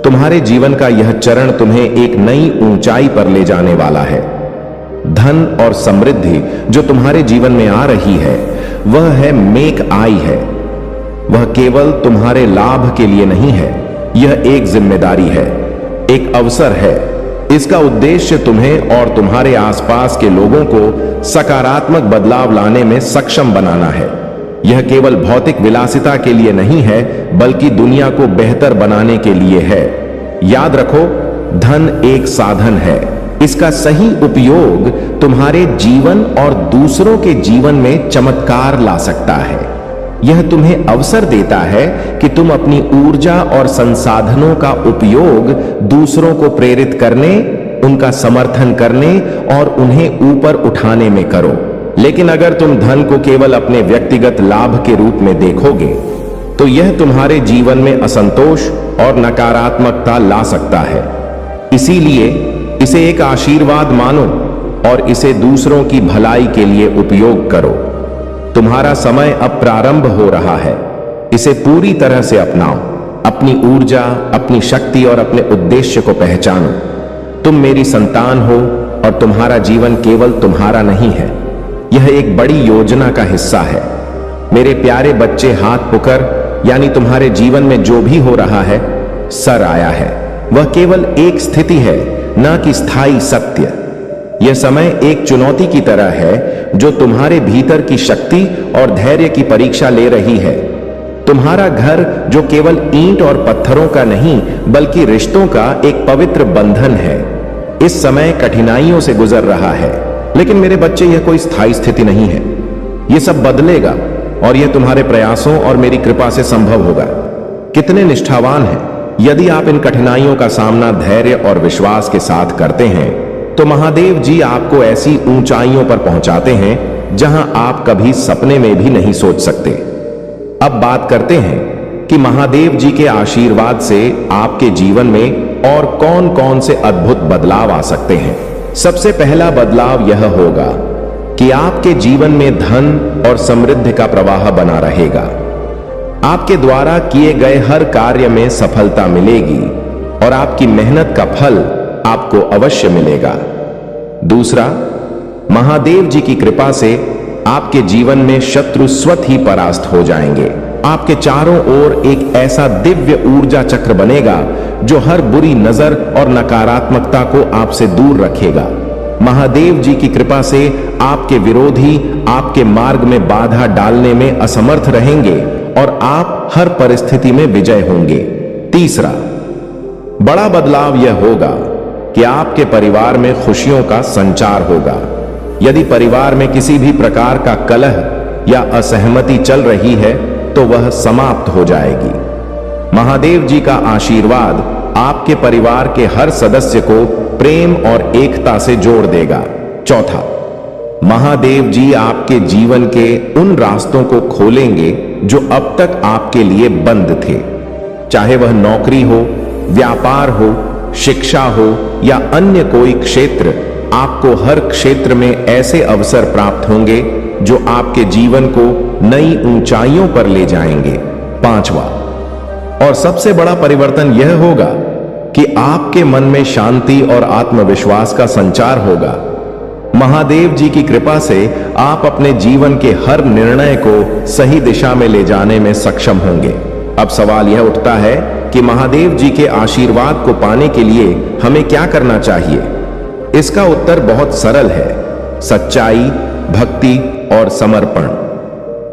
तुम्हारे जीवन का यह चरण तुम्हें एक नई ऊंचाई पर ले जाने वाला है। धन और समृद्धि जो तुम्हारे जीवन में आ रही है वह है मेक आई है। वह केवल तुम्हारे लाभ के लिए नहीं है। यह एक जिम्मेदारी है, एक अवसर है। इसका उद्देश्य तुम्हें और तुम्हारे आसपास के लोगों को सकारात्मक बदलाव लाने में सक्षम बनाना है। यह केवल भौतिक विलासिता के लिए नहीं है बल्कि दुनिया को बेहतर बनाने के लिए है। याद रखो, धन एक साधन है। इसका सही उपयोग तुम्हारे जीवन और दूसरों के जीवन में चमत्कार ला सकता है। यह तुम्हें अवसर देता है कि तुम अपनी ऊर्जा और संसाधनों का उपयोग दूसरों को प्रेरित करने, उनका समर्थन करने और उन्हें ऊपर उठाने में करो। लेकिन अगर तुम धन को केवल अपने व्यक्तिगत लाभ के रूप में देखोगे तो यह तुम्हारे जीवन में असंतोष और नकारात्मकता ला सकता है। इसीलिए इसे एक आशीर्वाद मानो और इसे दूसरों की भलाई के लिए उपयोग करो। तुम्हारा समय अब प्रारंभ हो रहा है। इसे पूरी तरह से अपनाओ। अपनी ऊर्जा, अपनी शक्ति और अपने उद्देश्य को पहचानो। तुम मेरी संतान हो और तुम्हारा जीवन केवल तुम्हारा नहीं है, यह एक बड़ी योजना का हिस्सा है। मेरे प्यारे बच्चे, हाथ पुकर यानी तुम्हारे जीवन में जो भी हो रहा है सर आया है, वह केवल एक स्थिति है, न कि स्थायी सत्य। यह समय एक चुनौती की तरह है जो तुम्हारे भीतर की शक्ति और धैर्य की परीक्षा ले रही है। तुम्हारा घर जो केवल ईंट और पत्थरों का नहीं बल्कि रिश्तों का एक पवित्र बंधन है, इस समय कठिनाइयों से गुजर रहा है। लेकिन मेरे बच्चे, यह कोई स्थायी स्थिति नहीं है। यह सब बदलेगा और यह तुम्हारे प्रयासों और मेरी कृपा से संभव होगा। कितने निष्ठावान हैं। यदि आप इन कठिनाइयों का सामना धैर्य और विश्वास के साथ करते हैं तो महादेव जी आपको ऐसी ऊंचाइयों पर पहुंचाते हैं जहां आप कभी सपने में भी नहीं सोच सकते। अब बात करते हैं कि महादेव जी के आशीर्वाद से आपके जीवन में और कौन कौन से अद्भुत बदलाव आ सकते हैं। सबसे पहला बदलाव यह होगा कि आपके जीवन में धन और समृद्धि का प्रवाह बना रहेगा। आपके द्वारा किए गए हर कार्य में सफलता मिलेगी और आपकी मेहनत का फल आपको अवश्य मिलेगा। दूसरा, महादेव जी की कृपा से आपके जीवन में शत्रु स्वतः ही परास्त हो जाएंगे। आपके चारों ओर एक ऐसा दिव्य ऊर्जा चक्र बनेगा जो हर बुरी नजर और नकारात्मकता को आपसे दूर रखेगा। महादेव जी की कृपा से आपके विरोधी आपके मार्ग में बाधा डालने में असमर्थ रहेंगे और आप हर परिस्थिति में विजय होंगे। तीसरा बड़ा बदलाव यह होगा कि आपके परिवार में खुशियों का संचार होगा। यदि परिवार में किसी भी प्रकार का कलह या असहमति चल रही है तो वह समाप्त हो जाएगी। महादेव जी का आशीर्वाद आपके परिवार के हर सदस्य को प्रेम और एकता से जोड़ देगा। चौथा, महादेव जी आपके जीवन के उन रास्तों को खोलेंगे जो अब तक आपके लिए बंद थे। चाहे वह नौकरी हो, व्यापार हो, शिक्षा हो या अन्य कोई क्षेत्र, आपको हर क्षेत्र में ऐसे अवसर प्राप्त होंगे जो आपके जीवन को नई ऊंचाइयों पर ले जाएंगे। पांचवा और सबसे बड़ा परिवर्तन यह होगा कि आपके मन में शांति और आत्मविश्वास का संचार होगा। महादेव जी की कृपा से आप अपने जीवन के हर निर्णय को सही दिशा में ले जाने में सक्षम होंगे। अब सवाल यह उठता है कि महादेव जी के आशीर्वाद को पाने के लिए हमें क्या करना चाहिए। इसका उत्तर बहुत सरल है, सच्चाई, भक्ति और समर्पण।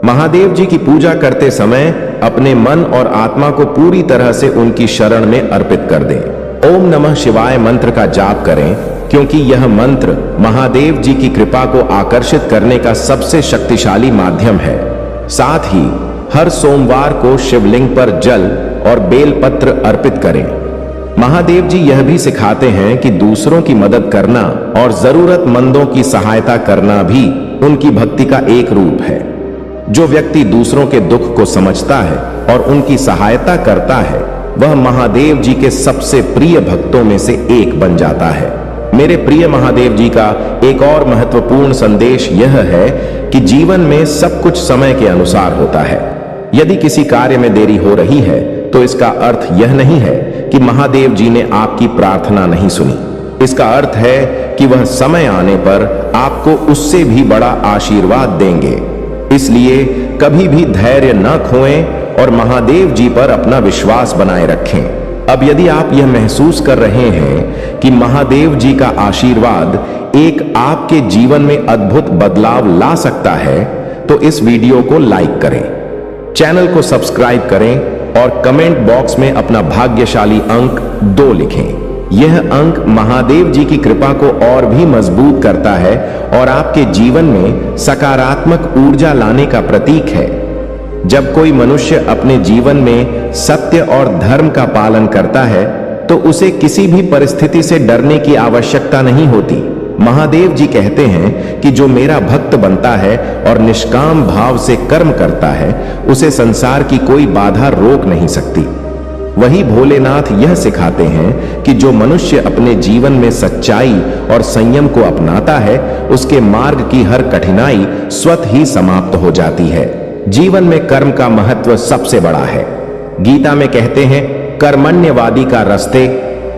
महादेव जी की पूजा करते समय अपने मन और आत्मा को पूरी तरह से उनकी शरण में अर्पित कर दें। ओम नमः शिवाय मंत्र का जाप करें, क्योंकि यह मंत्र महादेव जी की कृपा को आकर्षित करने का सबसे शक्तिशाली माध्यम है। साथ ही हर सोमवार को शिवलिंग पर जल और बेलपत्र अर्पित करें। महादेव जी यह भी सिखाते हैं कि दूसरों की मदद करना और जरूरतमंदों की सहायता करना भी उनकी भक्ति का एक रूप है। जो व्यक्ति दूसरों के दुख को समझता है और उनकी सहायता करता है, वह महादेव जी के सबसे प्रिय भक्तों में से एक बन जाता है। मेरे प्रिय महादेव जी का एक और महत्वपूर्ण संदेश यह है कि जीवन में सब कुछ समय के अनुसार होता है। यदि किसी कार्य में देरी हो रही है तो इसका अर्थ यह नहीं है कि महादेव जी ने आपकी प्रार्थना नहीं सुनी। इसका अर्थ है कि वह समय आने पर आपको उससे भी बड़ा आशीर्वाद देंगे। इसलिए कभी भी धैर्य न खोएं और महादेव जी पर अपना विश्वास बनाए रखें। अब यदि आप यह महसूस कर रहे हैं कि महादेव जी का आशीर्वाद एक आपके जीवन में अद्भुत बदलाव ला सकता है, तो इस वीडियो को लाइक करें, चैनल को सब्सक्राइब करें और कमेंट बॉक्स में अपना भाग्यशाली अंक 2 लिखें। यह अंक महादेव जी की कृपा को और भी मजबूत करता है और आपके जीवन में सकारात्मक ऊर्जा लाने का प्रतीक है। जब कोई मनुष्य अपने जीवन में सत्य और धर्म का पालन करता है तो उसे किसी भी परिस्थिति से डरने की आवश्यकता नहीं होती। महादेव जी कहते हैं कि जो मेरा भक्त बनता है और निष्काम भाव से कर्म करता है, उसे संसार की कोई बाधा रोक नहीं सकती। वही भोलेनाथ यह सिखाते हैं कि जो मनुष्य अपने जीवन में सच्चाई और संयम को अपनाता है, उसके मार्ग की हर कठिनाई स्वतः ही समाप्त हो जाती है। जीवन में कर्म का महत्व सबसे बड़ा है। गीता में कहते हैं, कर्मण्यवादी का रस्ते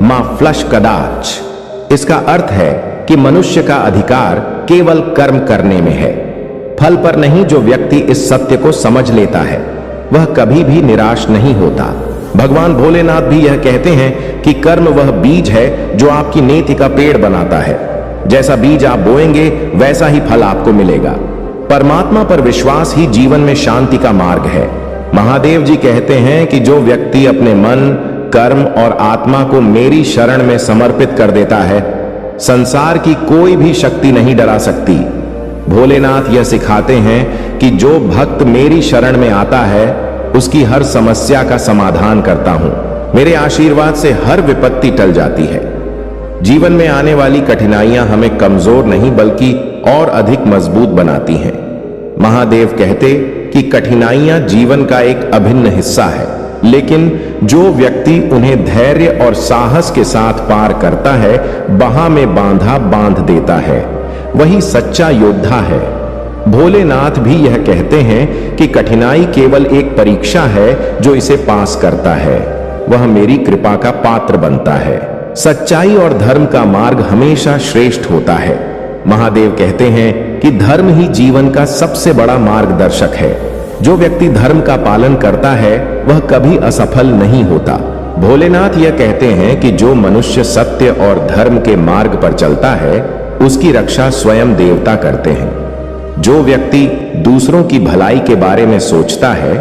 मा फ्लश कदाच। इसका अर्थ है कि मनुष्य का अधिकार केवल कर्म करने में है, फल पर नहीं। जो व्यक्ति इस सत्य को समझ लेता है वह कभी भी निराश नहीं होता। भगवान भोलेनाथ भी यह कहते हैं कि कर्म वह बीज है जो आपकी नीति का पेड़ बनाता है। जैसा बीज आप बोएंगे वैसा ही फल आपको मिलेगा। परमात्मा पर विश्वास ही जीवन में शांति का मार्ग है। महादेव जी कहते हैं कि जो व्यक्ति अपने मन, कर्म और आत्मा को मेरी शरण में समर्पित कर देता है, संसार की कोई भी शक्ति नहीं डरा सकती। भोलेनाथ यह सिखाते हैं कि जो भक्त मेरी शरण में आता है उसकी हर समस्या का समाधान करता हूं। मेरे आशीर्वाद से हर विपत्ति टल जाती है। जीवन में आने वाली कठिनाइयां हमें कमजोर नहीं बल्कि और अधिक मजबूत बनाती हैं। महादेव कहते कि कठिनाइयां जीवन का एक अभिन्न हिस्सा है, लेकिन जो व्यक्ति उन्हें धैर्य और साहस के साथ पार करता है, बाह में बांधा बांध देता है, वही सच्चा योद्धा है। भोलेनाथ भी यह कहते हैं कि कठिनाई केवल एक परीक्षा है, जो इसे पास करता है वह मेरी कृपा का पात्र बनता है। सच्चाई और धर्म का मार्ग हमेशा श्रेष्ठ होता है। महादेव कहते हैं कि धर्म ही जीवन का सबसे बड़ा मार्गदर्शक है। जो व्यक्ति धर्म का पालन करता है वह कभी असफल नहीं होता। भोलेनाथ यह कहते हैं कि जो मनुष्य सत्य और धर्म के मार्ग पर चलता है उसकी रक्षा स्वयं देवता करते हैं। जो व्यक्ति दूसरों की भलाई के बारे में सोचता है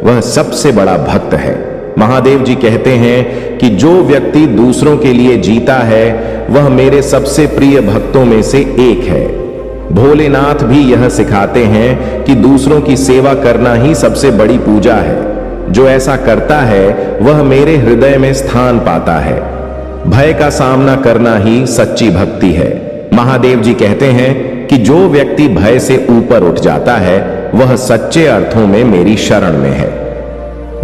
वह सबसे बड़ा भक्त है। महादेव जी कहते हैं कि जो व्यक्ति दूसरों के लिए जीता है वह मेरे सबसे प्रिय भक्तों में से एक है। भोलेनाथ भी यह सिखाते हैं कि दूसरों की सेवा करना ही सबसे बड़ी पूजा है। जो ऐसा करता है वह मेरे हृदय में स्थान पाता है। भय का सामना करना ही सच्ची भक्ति है। महादेव जी कहते हैं कि जो व्यक्ति भय से ऊपर उठ जाता है वह सच्चे अर्थों में मेरी शरण में है।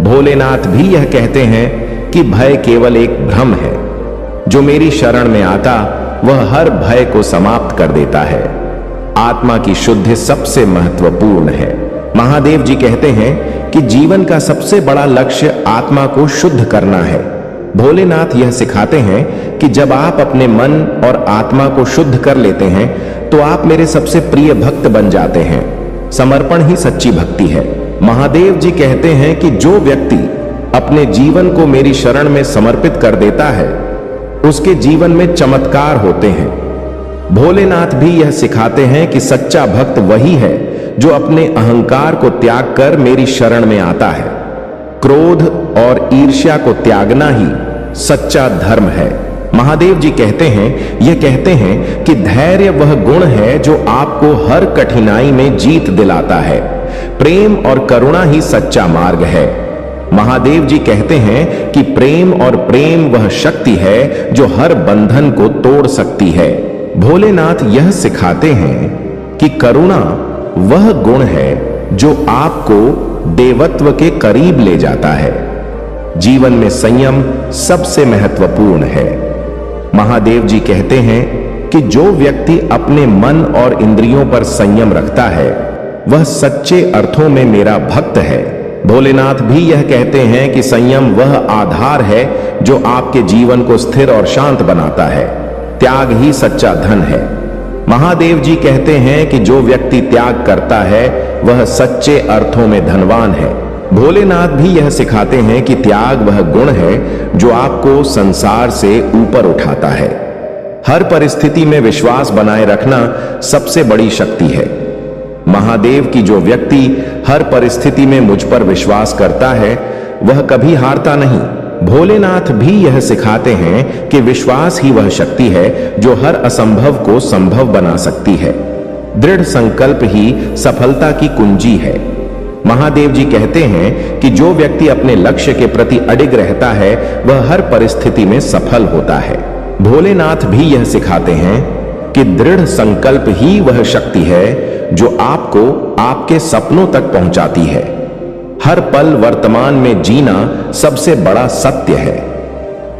भोलेनाथ भी यह कहते हैं कि भय केवल एक भ्रम है। जो मेरी शरण में आता वह हर भय को समाप्त कर देता है। आत्मा की शुद्धि सबसे महत्वपूर्ण है। महादेव जी कहते हैं कि जीवन का सबसे बड़ा लक्ष्य आत्मा को शुद्ध करना है। भोलेनाथ यह सिखाते हैं कि जब आप अपने मन और आत्मा को शुद्ध कर लेते हैं तो आप मेरे सबसे प्रिय भक्त बन जाते हैं। समर्पण ही सच्ची भक्ति है। महादेव जी कहते हैं कि जो व्यक्ति अपने जीवन को मेरी शरण में समर्पित कर देता है उसके जीवन में चमत्कार होते हैं। भोलेनाथ भी यह सिखाते हैं कि सच्चा भक्त वही है जो अपने अहंकार को त्याग कर मेरी शरण में आता है। क्रोध और ईर्ष्या को त्यागना ही सच्चा धर्म है। महादेव जी कहते हैं कि धैर्य वह गुण है जो आपको हर कठिनाई में जीत दिलाता है। प्रेम और करुणा ही सच्चा मार्ग है। महादेव जी कहते हैं कि प्रेम वह शक्ति है जो हर बंधन को तोड़ सकती है। भोलेनाथ यह सिखाते हैं कि करुणा वह गुण है जो आपको देवत्व के करीब ले जाता है। जीवन में संयम सबसे महत्वपूर्ण है। महादेव जी कहते हैं कि जो व्यक्ति अपने मन और इंद्रियों पर संयम रखता है वह सच्चे अर्थों में मेरा भक्त है। भोलेनाथ भी यह कहते हैं कि संयम वह आधार है जो आपके जीवन को स्थिर और शांत बनाता है। त्याग ही सच्चा धन है। महादेव जी कहते हैं कि जो व्यक्ति त्याग करता है वह सच्चे अर्थों में धनवान है। भोलेनाथ भी यह सिखाते हैं कि त्याग वह गुण है जो आपको संसार से ऊपर उठाता है। हर परिस्थिति में विश्वास बनाए रखना सबसे बड़ी शक्ति है। महादेव की जो व्यक्ति हर परिस्थिति में मुझ पर विश्वास करता है वह कभी हारता नहीं। भोलेनाथ भी यह सिखाते हैं कि विश्वास ही वह शक्ति है जो हर असंभव को संभव बना सकती है। दृढ़ संकल्प ही सफलता की कुंजी है। महादेव जी कहते हैं कि जो व्यक्ति अपने लक्ष्य के प्रति अडिग रहता है वह हर परिस्थिति में सफल होता है। भोलेनाथ भी यह सिखाते हैं कि दृढ़ संकल्प ही वह शक्ति है जो आपको आपके सपनों तक पहुंचाती है। हर पल वर्तमान में जीना सबसे बड़ा सत्य है।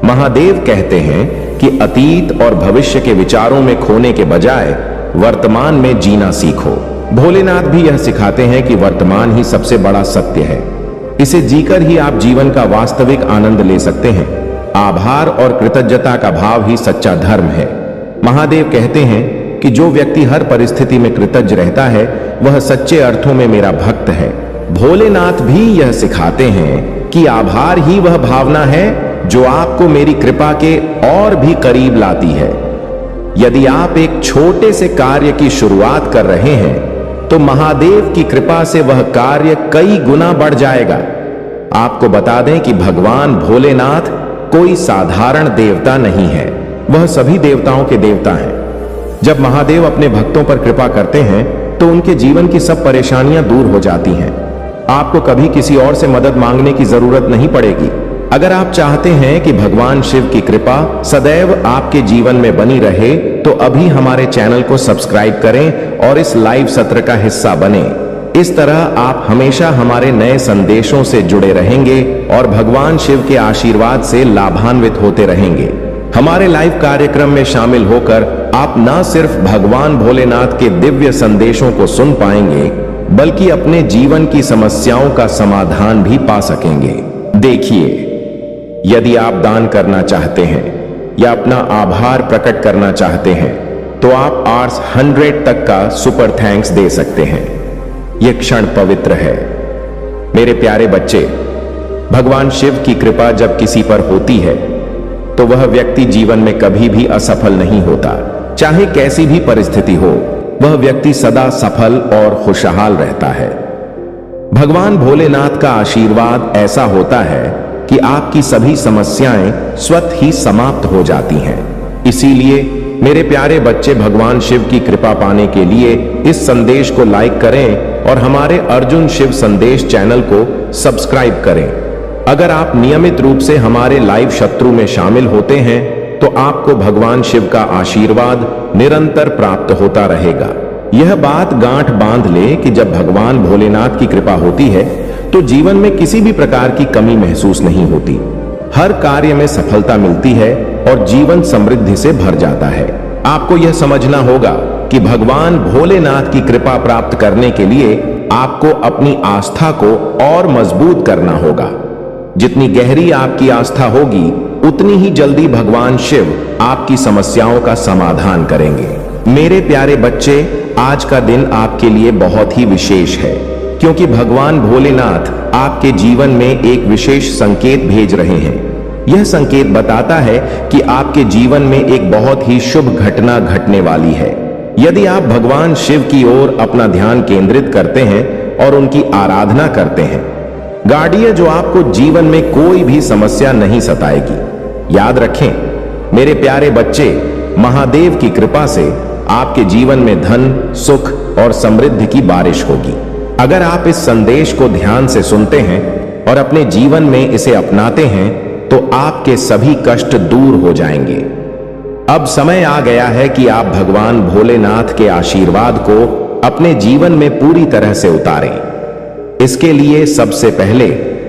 महादेव कहते हैं कि अतीत और भविष्य के विचारों में खोने के बजाय वर्तमान में जीना सीखो। भोलेनाथ भी यह सिखाते हैं कि वर्तमान ही सबसे बड़ा सत्य है। इसे जीकर ही आप जीवन का वास्तविक आनंद ले सकते हैं। आभार और कृतज्ञता का भाव ही सच्चा धर्म है। महादेव कहते हैं कि जो व्यक्ति हर परिस्थिति में कृतज्ञ रहता है वह सच्चे अर्थों में मेरा भक्त है। भोलेनाथ भी यह सिखाते हैं कि आभार ही वह भावना है जो आपको मेरी कृपा के और भी करीब लाती है। यदि आप एक छोटे से कार्य की शुरुआत कर रहे हैं तो महादेव की कृपा से वह कार्य कई गुना बढ़ जाएगा। आपको बता दें कि भगवान भोलेनाथ कोई साधारण देवता नहीं है। वह सभी देवताओं के देवता हैं। जब महादेव अपने भक्तों पर कृपा करते हैं तो उनके जीवन की सब परेशानियां दूर हो जाती हैं। आपको कभी किसी और से मदद मांगने की जरूरत नहीं पड़ेगी। अगर आप चाहते हैं कि भगवान शिव की कृपा सदैव आपके जीवन में बनी रहे तो अभी हमारे चैनल को सब्सक्राइब करें और इस लाइव सत्र का हिस्सा बने। इस तरह आप हमेशा हमारे नए संदेशों से जुड़े रहेंगे और भगवान शिव के आशीर्वाद से लाभान्वित होते रहेंगे। हमारे लाइव कार्यक्रम में शामिल होकर आप न सिर्फ भगवान भोलेनाथ के दिव्य संदेशों को सुन पाएंगे बल्कि अपने जीवन की समस्याओं का समाधान भी पा सकेंगे। देखिए, यदि आप दान करना चाहते हैं या अपना आभार प्रकट करना चाहते हैं तो आप आर्स 100 तक का सुपर थैंक्स दे सकते हैं। यह क्षण पवित्र है। मेरे प्यारे बच्चे, भगवान शिव की कृपा जब किसी पर होती है तो वह व्यक्ति जीवन में कभी भी असफल नहीं होता। चाहे कैसी भी परिस्थिति हो, वह व्यक्ति सदा सफल और खुशहाल रहता है। भगवान भोलेनाथ का आशीर्वाद ऐसा होता है कि आपकी सभी समस्याएं स्वतः ही समाप्त हो जाती हैं। इसीलिए मेरे प्यारे बच्चे, भगवान शिव की कृपा पाने के लिए इस संदेश को लाइक करें और हमारे अर्जुन शिव संदेश चैनल को सब्सक्राइब करें। अगर आप नियमित रूप से हमारे लाइव शत्रु में शामिल होते हैं तो आपको भगवान शिव का आशीर्वाद निरंतर प्राप्त होता रहेगा। यह बात गांठ बांध ले कि जब भगवान भोलेनाथ की कृपा होती है तो जीवन में किसी भी प्रकार की कमी महसूस नहीं होती। हर कार्य में सफलता मिलती है और जीवन समृद्धि से भर जाता है। आपको यह समझना होगा कि भगवान भोलेनाथ की कृपा प्राप्त करने के लिए आपको अपनी आस्था को और मजबूत करना होगा। जितनी गहरी आपकी आस्था होगी उतनी ही जल्दी भगवान शिव आपकी समस्याओं का समाधान करेंगे। मेरे प्यारे बच्चे, आज का दिन आपके लिए बहुत ही विशेष है क्योंकि भगवान भोलेनाथ आपके जीवन में एक विशेष संकेत भेज रहे हैं। यह संकेत बताता है कि आपके जीवन में एक बहुत ही शुभ घटना घटने वाली है। यदि आप भगवान शिव की ओर अपना ध्यान केंद्रित करते हैं और उनकी आराधना करते हैं, गार्डियन जो आपको जीवन में कोई भी समस्या नहीं सताएगी। याद रखें मेरे प्यारे बच्चे, महादेव की कृपा से आपके जीवन में धन, सुख और समृद्धि की बारिश होगी। अगर आप इस संदेश को ध्यान से सुनते हैं और अपने जीवन में इसे अपनाते हैं तो आपके सभी कष्ट दूर हो जाएंगे। अब समय आ गया है कि आप भगवान भोलेनाथ के आशीर्वाद को अपने जीवन में पूरी तरह से उतारें। इसके लिए सबसे पहले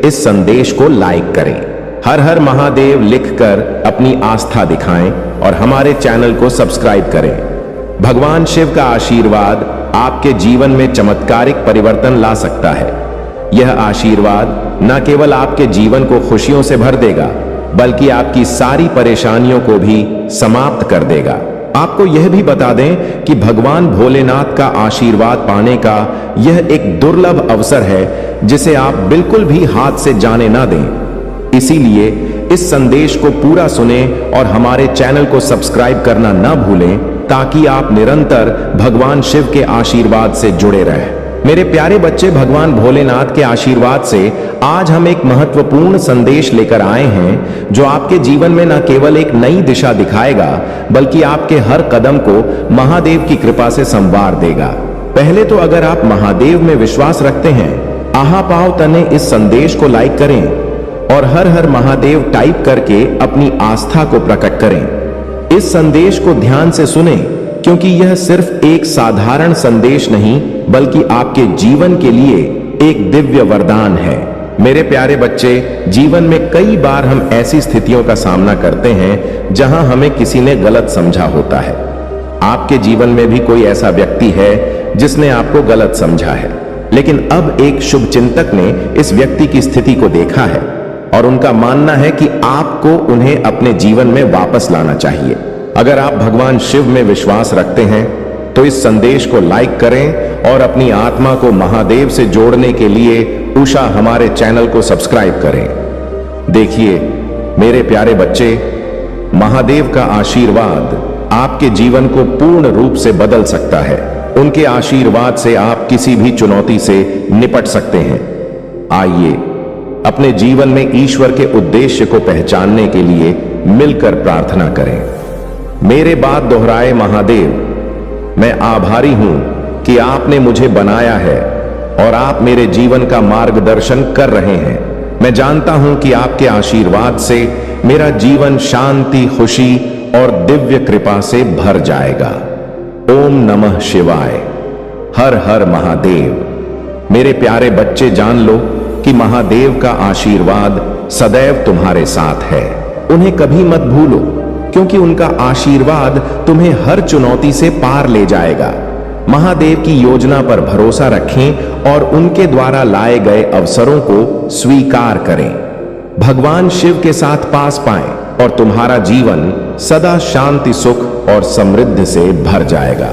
इस संदेश को लाइक करें, हर हर महादेव लिखकर अपनी आस्था दिखाएं और हमारे चैनल को सब्सक्राइब करें। भगवान शिव का आशीर्वाद आपके जीवन में चमत्कारिक परिवर्तन ला सकता है। यह आशीर्वाद न केवल आपके जीवन को खुशियों से भर देगा बल्कि आपकी सारी परेशानियों को भी समाप्त कर देगा। आपको यह भी बता दें कि भगवान भोलेनाथ का आशीर्वाद पाने का यह एक दुर्लभ अवसर है जिसे आप बिल्कुल भी हाथ से जाने ना दें। इसीलिए इस संदेश को पूरा सुने और हमारे चैनल को सब्सक्राइब करना ना भूलें ताकि आप निरंतर भगवान शिव के आशीर्वाद से जुड़े रहें। मेरे प्यारे बच्चे, भगवान भोलेनाथ के आशीर्वाद से आज हम एक महत्वपूर्ण संदेश लेकर आए हैं जो आपके जीवन में न केवल एक नई दिशा दिखाएगा बल्कि आपके हर कदम को महादेव की कृपा से संवार देगा। पहले तो अगर आप महादेव में विश्वास रखते हैं, आहा पाव तने इस संदेश को लाइक करें और हर हर महादेव टाइप करके अपनी आस्था को प्रकट करें। इस संदेश को ध्यान से सुने क्योंकि यह सिर्फ एक साधारण संदेश नहीं बल्कि आपके जीवन के लिए एक दिव्य वरदान है। मेरे प्यारे बच्चे, जीवन में कई बार हम ऐसी स्थितियों का सामना करते हैं जहां हमें किसी ने गलत समझा होता है। आपके जीवन में भी कोई ऐसा व्यक्ति है जिसने आपको गलत समझा है, लेकिन अब एक शुभ चिंतक ने इस व्यक्ति की स्थिति को देखा है और उनका मानना है कि आपको उन्हें अपने जीवन में वापस लाना चाहिए। अगर आप भगवान शिव में विश्वास रखते हैं तो इस संदेश को लाइक करें और अपनी आत्मा को महादेव से जोड़ने के लिए उषा हमारे चैनल को सब्सक्राइब करें। देखिए मेरे प्यारे बच्चे, महादेव का आशीर्वाद आपके जीवन को पूर्ण रूप से बदल सकता है। उनके आशीर्वाद से आप किसी भी चुनौती से निपट सकते हैं। आइए अपने जीवन में ईश्वर के उद्देश्य को पहचानने के लिए मिलकर प्रार्थना करें। मेरे बात दोहराए महादेव, मैं आभारी हूं कि आपने मुझे बनाया है और आप मेरे जीवन का मार्गदर्शन कर रहे हैं। मैं जानता हूं कि आपके आशीर्वाद से मेरा जीवन शांति, खुशी और दिव्य कृपा से भर जाएगा। ओम नमः शिवाय। हर हर महादेव। मेरे प्यारे बच्चे, जान लो कि महादेव का आशीर्वाद सदैव तुम्हारे साथ है। उन्हें कभी मत भूलो, क्योंकि उनका आशीर्वाद तुम्हें हर चुनौती से पार ले जाएगा। महादेव की योजना पर भरोसा रखें और उनके द्वारा लाए गए अवसरों को स्वीकार करें। भगवान शिव के साथ पास पाएं और तुम्हारा जीवन सदा शांति, सुख और समृद्धि से भर जाएगा।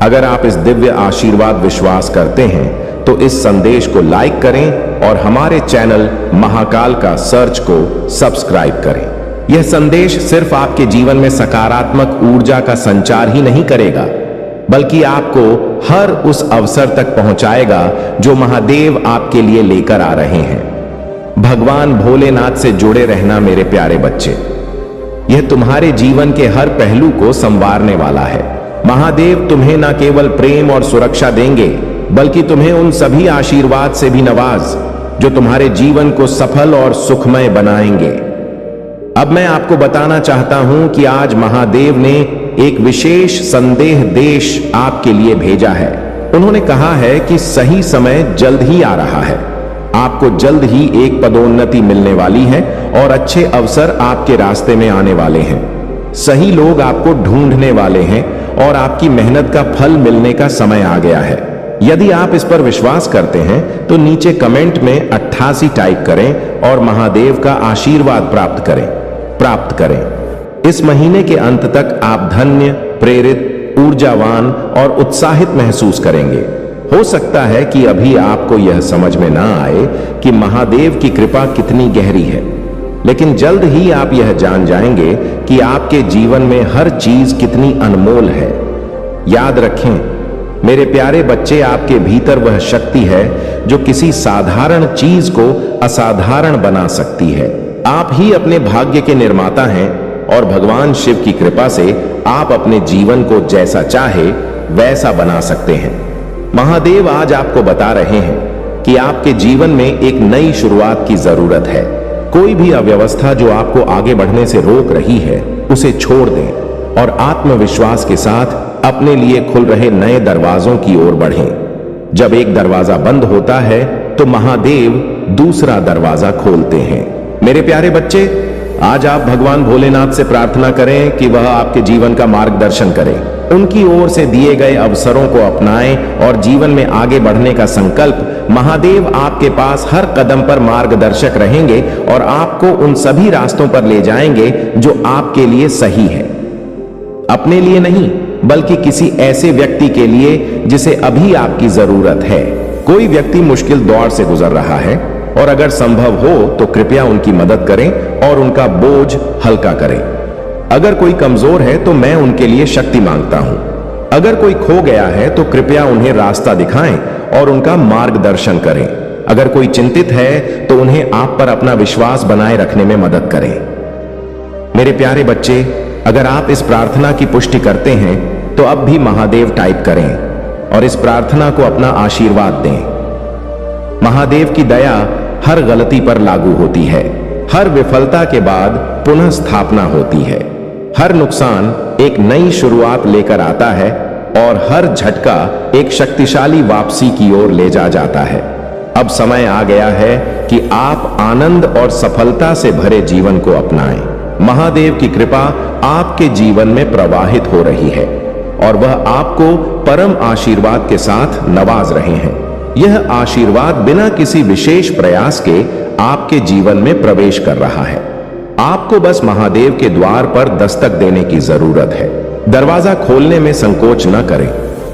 अगर आप इस दिव्य आशीर्वाद विश्वास करते हैं तो इस संदेश को लाइक करें और हमारे चैनल महाकाल का सर्च को सब्सक्राइब करें। यह संदेश सिर्फ आपके जीवन में सकारात्मक ऊर्जा का संचार ही नहीं करेगा, बल्कि आपको हर उस अवसर तक पहुंचाएगा जो महादेव आपके लिए लेकर आ रहे हैं। भगवान भोलेनाथ से जुड़े रहना मेरे प्यारे बच्चे, यह तुम्हारे जीवन के हर पहलू को संवारने वाला है। महादेव तुम्हें न केवल प्रेम और सुरक्षा देंगे, बल्कि तुम्हें उन सभी आशीर्वाद से भी नवाज जो तुम्हारे जीवन को सफल और सुखमय बनाएंगे। अब मैं आपको बताना चाहता हूं कि आज महादेव ने एक विशेष संदेश देश आपके लिए भेजा है। उन्होंने कहा है कि सही समय जल्द ही आ रहा है। आपको जल्द ही एक पदोन्नति मिलने वाली है और अच्छे अवसर आपके रास्ते में आने वाले हैं। सही लोग आपको ढूंढने वाले हैं और आपकी मेहनत का फल मिलने का समय आ गया है। यदि आप इस पर विश्वास करते हैं तो नीचे कमेंट में 88 टाइप करें और महादेव का आशीर्वाद प्राप्त करें। इस महीने के अंत तक आप धन्य, प्रेरित, ऊर्जावान और उत्साहित महसूस करेंगे। हो सकता है कि अभी आपको यह समझ में ना आए कि महादेव की कृपा कितनी गहरी है, लेकिन जल्द ही आप यह जान जाएंगे कि आपके जीवन में हर चीज कितनी अनमोल है। याद रखें मेरे प्यारे बच्चे, आपके भीतर वह शक्ति है जो किसी साधारण चीज को असाधारण बना सकती है। आप ही अपने भाग्य के निर्माता हैं और भगवान शिव की कृपा से आप अपने जीवन को जैसा चाहे वैसा बना सकते हैं। महादेव आज आपको बता रहे हैं कि आपके जीवन में एक नई शुरुआत की जरूरत है। कोई भी अव्यवस्था जो आपको आगे बढ़ने से रोक रही है, उसे छोड़ दें और आत्मविश्वास के साथ अपने लिए खुल रहे नए दरवाजों की ओर बढ़ें। जब एक दरवाजा बंद होता है तो महादेव दूसरा दरवाजा खोलते हैं। मेरे प्यारे बच्चे, आज आप भगवान भोलेनाथ से प्रार्थना करें कि वह आपके जीवन का मार्गदर्शन करें। उनकी ओर से दिए गए अवसरों को अपनाएं और जीवन में आगे बढ़ने का संकल्प। महादेव आपके पास हर कदम पर मार्गदर्शक रहेंगे और आपको उन सभी रास्तों पर ले जाएंगे जो आपके लिए सही है। अपने लिए नहीं, बल्कि किसी ऐसे व्यक्ति के लिए जिसे अभी आपकी जरूरत है। कोई व्यक्ति मुश्किल दौर से गुजर रहा है और अगर संभव हो तो कृपया उनकी मदद करें और उनका बोझ हल्का करें। अगर कोई कमजोर है तो मैं उनके लिए शक्ति मांगता हूं। अगर कोई खो गया है तो कृपया उन्हें रास्ता दिखाएं और उनका मार्गदर्शन करें। अगर कोई चिंतित है तो उन्हें आप पर अपना विश्वास बनाए रखने में मदद करें। मेरे प्यारे बच्चे, अगर आप इस प्रार्थना की पुष्टि करते हैं तो अब भी महादेव टाइप करें और इस प्रार्थना को अपना आशीर्वाद दें। महादेव की दया हर गलती पर लागू होती है। हर विफलता के बाद पुनः स्थापना होती है। हर नुकसान एक नई शुरुआत लेकर आता है और हर झटका एक शक्तिशाली वापसी की ओर ले जाता है। अब समय आ गया है कि आप आनंद और सफलता से भरे जीवन को अपनाएं। महादेव की कृपा आपके जीवन में प्रवाहित हो रही है और वह आपको परम आशीर्वाद के साथ नवाज रहे हैं। यह आशीर्वाद बिना किसी विशेष प्रयास के आपके जीवन में प्रवेश कर रहा है। आपको बस महादेव के द्वार पर दस्तक देने की जरूरत है। दरवाजा खोलने में संकोच न करें,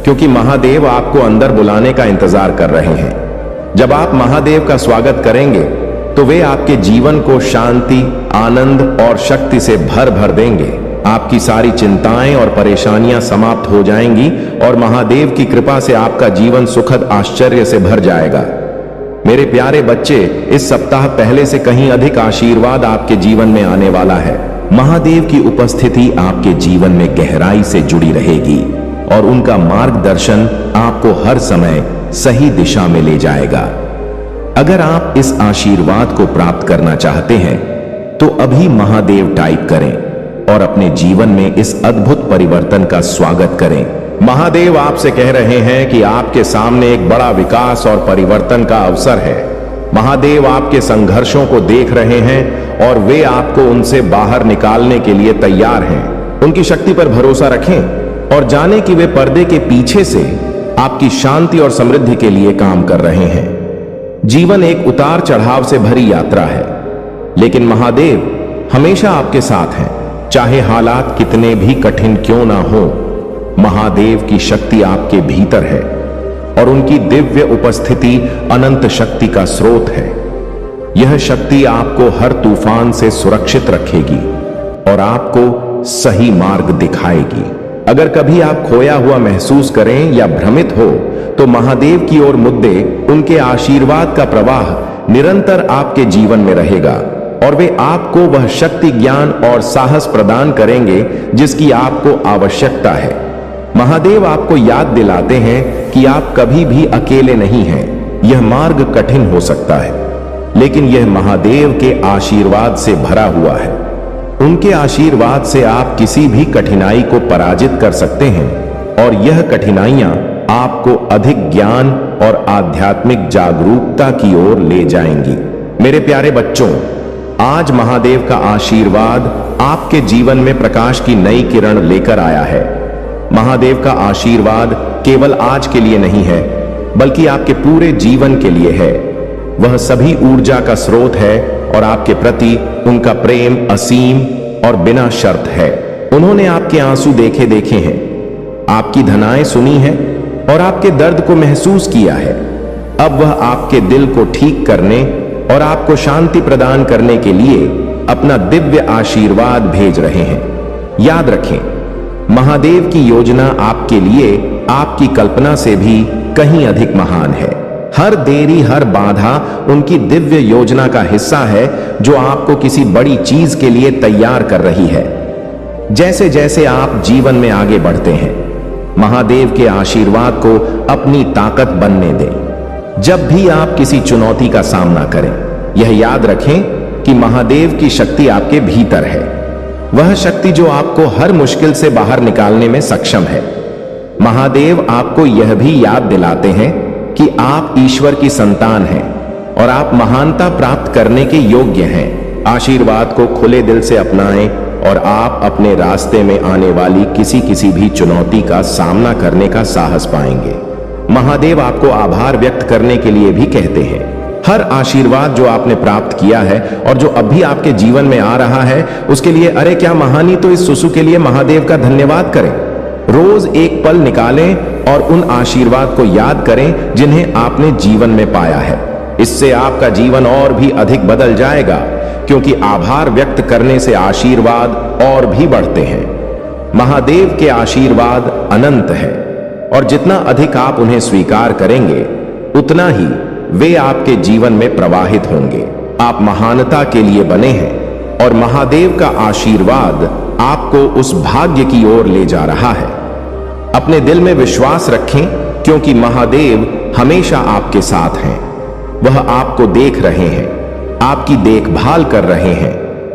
क्योंकि महादेव आपको अंदर बुलाने का इंतजार कर रहे हैं। जब आप महादेव का स्वागत करेंगे तो वे आपके जीवन को शांति, आनंद और शक्ति से भर भर देंगे। आपकी सारी चिंताएं और परेशानियां समाप्त हो जाएंगी और महादेव की कृपा से आपका जीवन सुखद आश्चर्य से भर जाएगा। मेरे प्यारे बच्चे, इस सप्ताह पहले से कहीं अधिक आशीर्वाद आपके जीवन में आने वाला है। महादेव की उपस्थिति आपके जीवन में गहराई से जुड़ी रहेगी और उनका मार्गदर्शन आपको हर समय सही दिशा में ले जाएगा। अगर आप इस आशीर्वाद को प्राप्त करना चाहते हैं तो अभी महादेव टाइप करें और अपने जीवन में इस अद्भुत परिवर्तन का स्वागत करें। महादेव आपसे कह रहे हैं कि आपके सामने एक बड़ा विकास और परिवर्तन का अवसर है। महादेव आपके संघर्षों को देख रहे हैं और वे आपको उनसे बाहर निकालने के लिए तैयार हैं। उनकी शक्ति पर भरोसा रखें और जानें कि वे पर्दे के पीछे से आपकी शांति और समृद्धि के लिए काम कर रहे हैं। जीवन एक उतार चढ़ाव से भरी यात्रा है, लेकिन महादेव हमेशा आपके साथ हैं, चाहे हालात कितने भी कठिन क्यों ना हो। महादेव की शक्ति आपके भीतर है और उनकी दिव्य उपस्थिति अनंत शक्ति का स्रोत है। यह शक्ति आपको हर तूफान से सुरक्षित रखेगी और आपको सही मार्ग दिखाएगी। अगर कभी आप खोया हुआ महसूस करें या भ्रमित हो तो महादेव की ओर मुद्दे, उनके आशीर्वाद का प्रवाह निरंतर आपके जीवन में रहेगा और वे आपको वह शक्ति, ज्ञान और साहस प्रदान करेंगे जिसकी आपको आवश्यकता है। महादेव आपको याद दिलाते हैं कि आप कभी भी अकेले नहीं हैं। यह मार्ग कठिन हो सकता है, लेकिन यह महादेव के आशीर्वाद से भरा हुआ है। उनके आशीर्वाद से आप किसी भी कठिनाई को पराजित कर सकते हैं और यह कठिनाइयां आपको अधिक ज्ञान और आध्यात्मिक जागरूकता की ओर ले जाएंगी। मेरे प्यारे बच्चों, आज महादेव का आशीर्वाद आपके जीवन में प्रकाश की नई किरण लेकर आया है। महादेव का आशीर्वाद केवल आज के लिए नहीं है, बल्कि आपके पूरे जीवन के लिए है। वह सभी ऊर्जा का स्रोत है और आपके प्रति उनका प्रेम असीम और बिना शर्त है। उन्होंने आपके आंसू देखे हैं, आपकी धनाएं सुनी है और आपके दर्द को महसूस किया है। अब वह आपके दिल को ठीक करने और आपको शांति प्रदान करने के लिए अपना दिव्य आशीर्वाद भेज रहे हैं। याद रखें, महादेव की योजना आपके लिए आपकी कल्पना से भी कहीं अधिक महान है। हर देरी, हर बाधा उनकी दिव्य योजना का हिस्सा है जो आपको किसी बड़ी चीज के लिए तैयार कर रही है। जैसे जैसे आप जीवन में आगे बढ़ते हैं, महादेव के आशीर्वाद को अपनी ताकत बनने दें। जब भी आप किसी चुनौती का सामना करें, यह याद रखें कि महादेव की शक्ति आपके भीतर है। वह शक्ति जो आपको हर मुश्किल से बाहर निकालने में सक्षम है। महादेव आपको यह भी याद दिलाते हैं कि आप ईश्वर की संतान हैं और आप महानता प्राप्त करने के योग्य हैं। आशीर्वाद को खुले दिल से अपनाएं और आप अपने रास्ते में आने वाली किसी भी चुनौती का सामना करने का साहस पाएंगे। महादेव आपको आभार व्यक्त करने के लिए भी कहते हैं। हर आशीर्वाद जो आपने प्राप्त किया है और जो अभी आपके जीवन में आ रहा है, उसके लिए अरे क्या महानी, तो इस सुसु के लिए महादेव का धन्यवाद करें। रोज एक पल निकालें और उन आशीर्वाद को याद करें जिन्हें आपने जीवन में पाया है। इससे आपका जीवन और भी अधिक बदल जाएगा, क्योंकि आभार व्यक्त करने से आशीर्वाद और भी बढ़ते हैं। महादेव के आशीर्वाद अनंत है और जितना अधिक आप उन्हें स्वीकार करेंगे, उतना ही वे आपके जीवन में प्रवाहित होंगे। आप महानता के लिए बने हैं और महादेव का आशीर्वाद आपको उस भाग्य की ओर ले जा रहा है। अपने दिल में विश्वास रखें, क्योंकि महादेव हमेशा आपके साथ हैं। वह आपको देख रहे हैं, आपकी देखभाल कर रहे हैं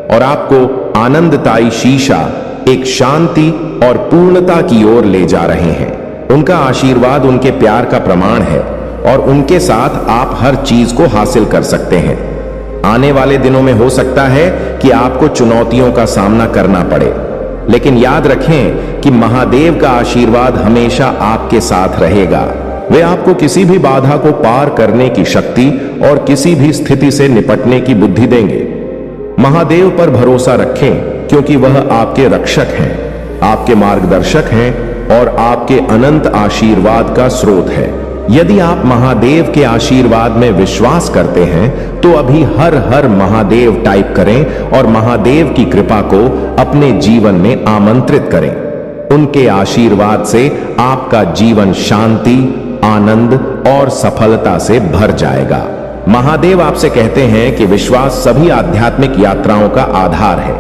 और आपको आनंददायी शीशा, एक शांति और पूर्णता की ओर ले जा रहे हैं। उनका आशीर्वाद उनके प्यार का प्रमाण है और उनके साथ आप हर चीज को हासिल कर सकते हैं। आने वाले दिनों में हो सकता है कि आपको चुनौतियों का सामना करना पड़े, लेकिन याद रखें कि महादेव का आशीर्वाद हमेशा आपके साथ रहेगा। वे आपको किसी भी बाधा को पार करने की शक्ति और किसी भी स्थिति से निपटने की बुद्धि देंगे। महादेव पर भरोसा रखें, क्योंकि वह आपके रक्षक हैं, आपके मार्गदर्शक हैं और आपके अनंत आशीर्वाद का स्रोत है। यदि आप महादेव के आशीर्वाद में विश्वास करते हैं तो अभी हर हर महादेव टाइप करें और महादेव की कृपा को अपने जीवन में आमंत्रित करें। उनके आशीर्वाद से आपका जीवन शांति, आनंद और सफलता से भर जाएगा। महादेव आपसे कहते हैं कि विश्वास सभी आध्यात्मिक यात्राओं का आधार है।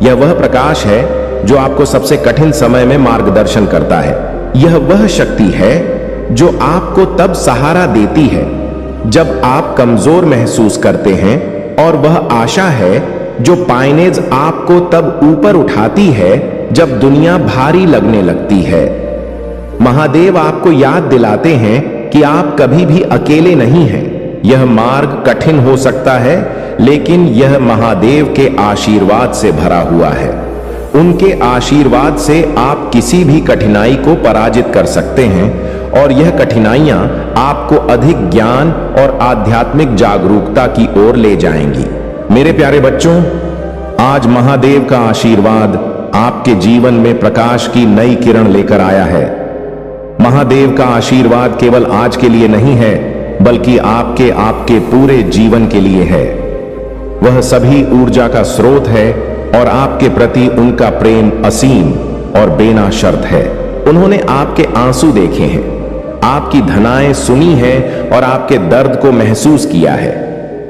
यह वह प्रकाश है जो आपको सबसे कठिन समय में मार्गदर्शन करता है। यह वह शक्ति है जो आपको तब सहारा देती है जब आप कमजोर महसूस करते हैं, और वह आशा है जो पाइनेज आपको तब ऊपर उठाती है जब दुनिया भारी लगने लगती है। महादेव आपको याद दिलाते हैं कि आप कभी भी अकेले नहीं हैं। यह मार्ग कठिन हो सकता है, लेकिन यह महादेव के आशीर्वाद से भरा हुआ है। उनके आशीर्वाद से आप किसी भी कठिनाई को पराजित कर सकते हैं, और यह कठिनाइयां आपको अधिक ज्ञान और आध्यात्मिक जागरूकता की ओर ले जाएंगी। मेरे प्यारे बच्चों, आज महादेव का आशीर्वाद आपके जीवन में प्रकाश की नई किरण लेकर आया है। महादेव का आशीर्वाद केवल आज के लिए नहीं है, बल्कि आपके पूरे जीवन के लिए है। वह सभी ऊर्जा का स्रोत है, और आपके प्रति उनका प्रेम असीम और बेना शर्त है। उन्होंने आपके आंसू देखे हैं, आपकी धनाएं सुनी हैं, और आपके दर्द को महसूस किया है।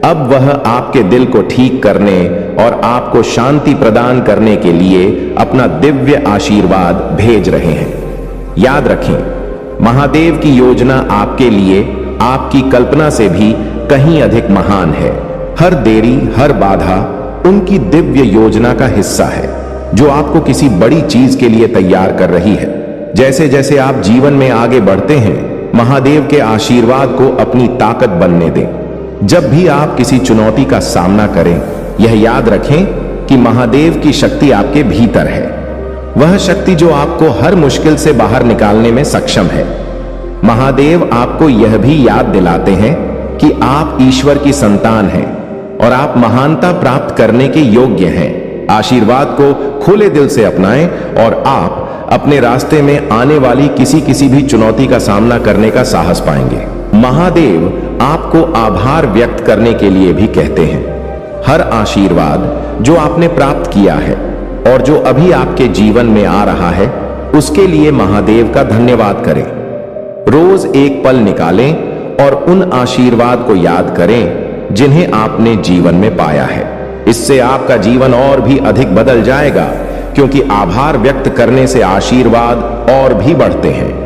अब वह आपके दिल को ठीक करने और आपको शांति प्रदान करने के लिए अपना दिव्य आशीर्वाद भेज रहे हैं। याद रखें, महादेव की योजना आपके लिए आपकी कल्पना से भी कहीं अधिक महान है। हर देरी, हर बाधा उनकी दिव्य योजना का हिस्सा है, जो आपको किसी बड़ी चीज के लिए तैयार कर रही है। जैसे जैसे आप जीवन में आगे बढ़ते हैं, महादेव के आशीर्वाद को अपनी ताकत बनने दें। जब भी आप किसी चुनौती का सामना करें, यह याद रखें कि महादेव की शक्ति आपके भीतर है। वह शक्ति जो आपको हर मुश्किल से बाहर निकालने में सक्षम है। महादेव आपको यह भी याद दिलाते हैं कि आप ईश्वर की संतान हैं, और आप महानता प्राप्त करने के योग्य हैं। आशीर्वाद को खुले दिल से अपनाएं, और आप अपने रास्ते में आने वाली किसी भी चुनौती का सामना करने का साहस पाएंगे। महादेव आपको आभार व्यक्त करने के लिए भी कहते हैं। हर आशीर्वाद जो आपने प्राप्त किया है और जो अभी आपके जीवन में आ रहा है, उसके लिए महादेव का धन्यवाद करें। रोज एक पल निकालें और उन आशीर्वाद को याद करें जिन्हें आपने जीवन में पाया है। इससे आपका जीवन और भी अधिक बदल जाएगा, क्योंकि आभार व्यक्त करने से आशीर्वाद और भी बढ़ते हैं।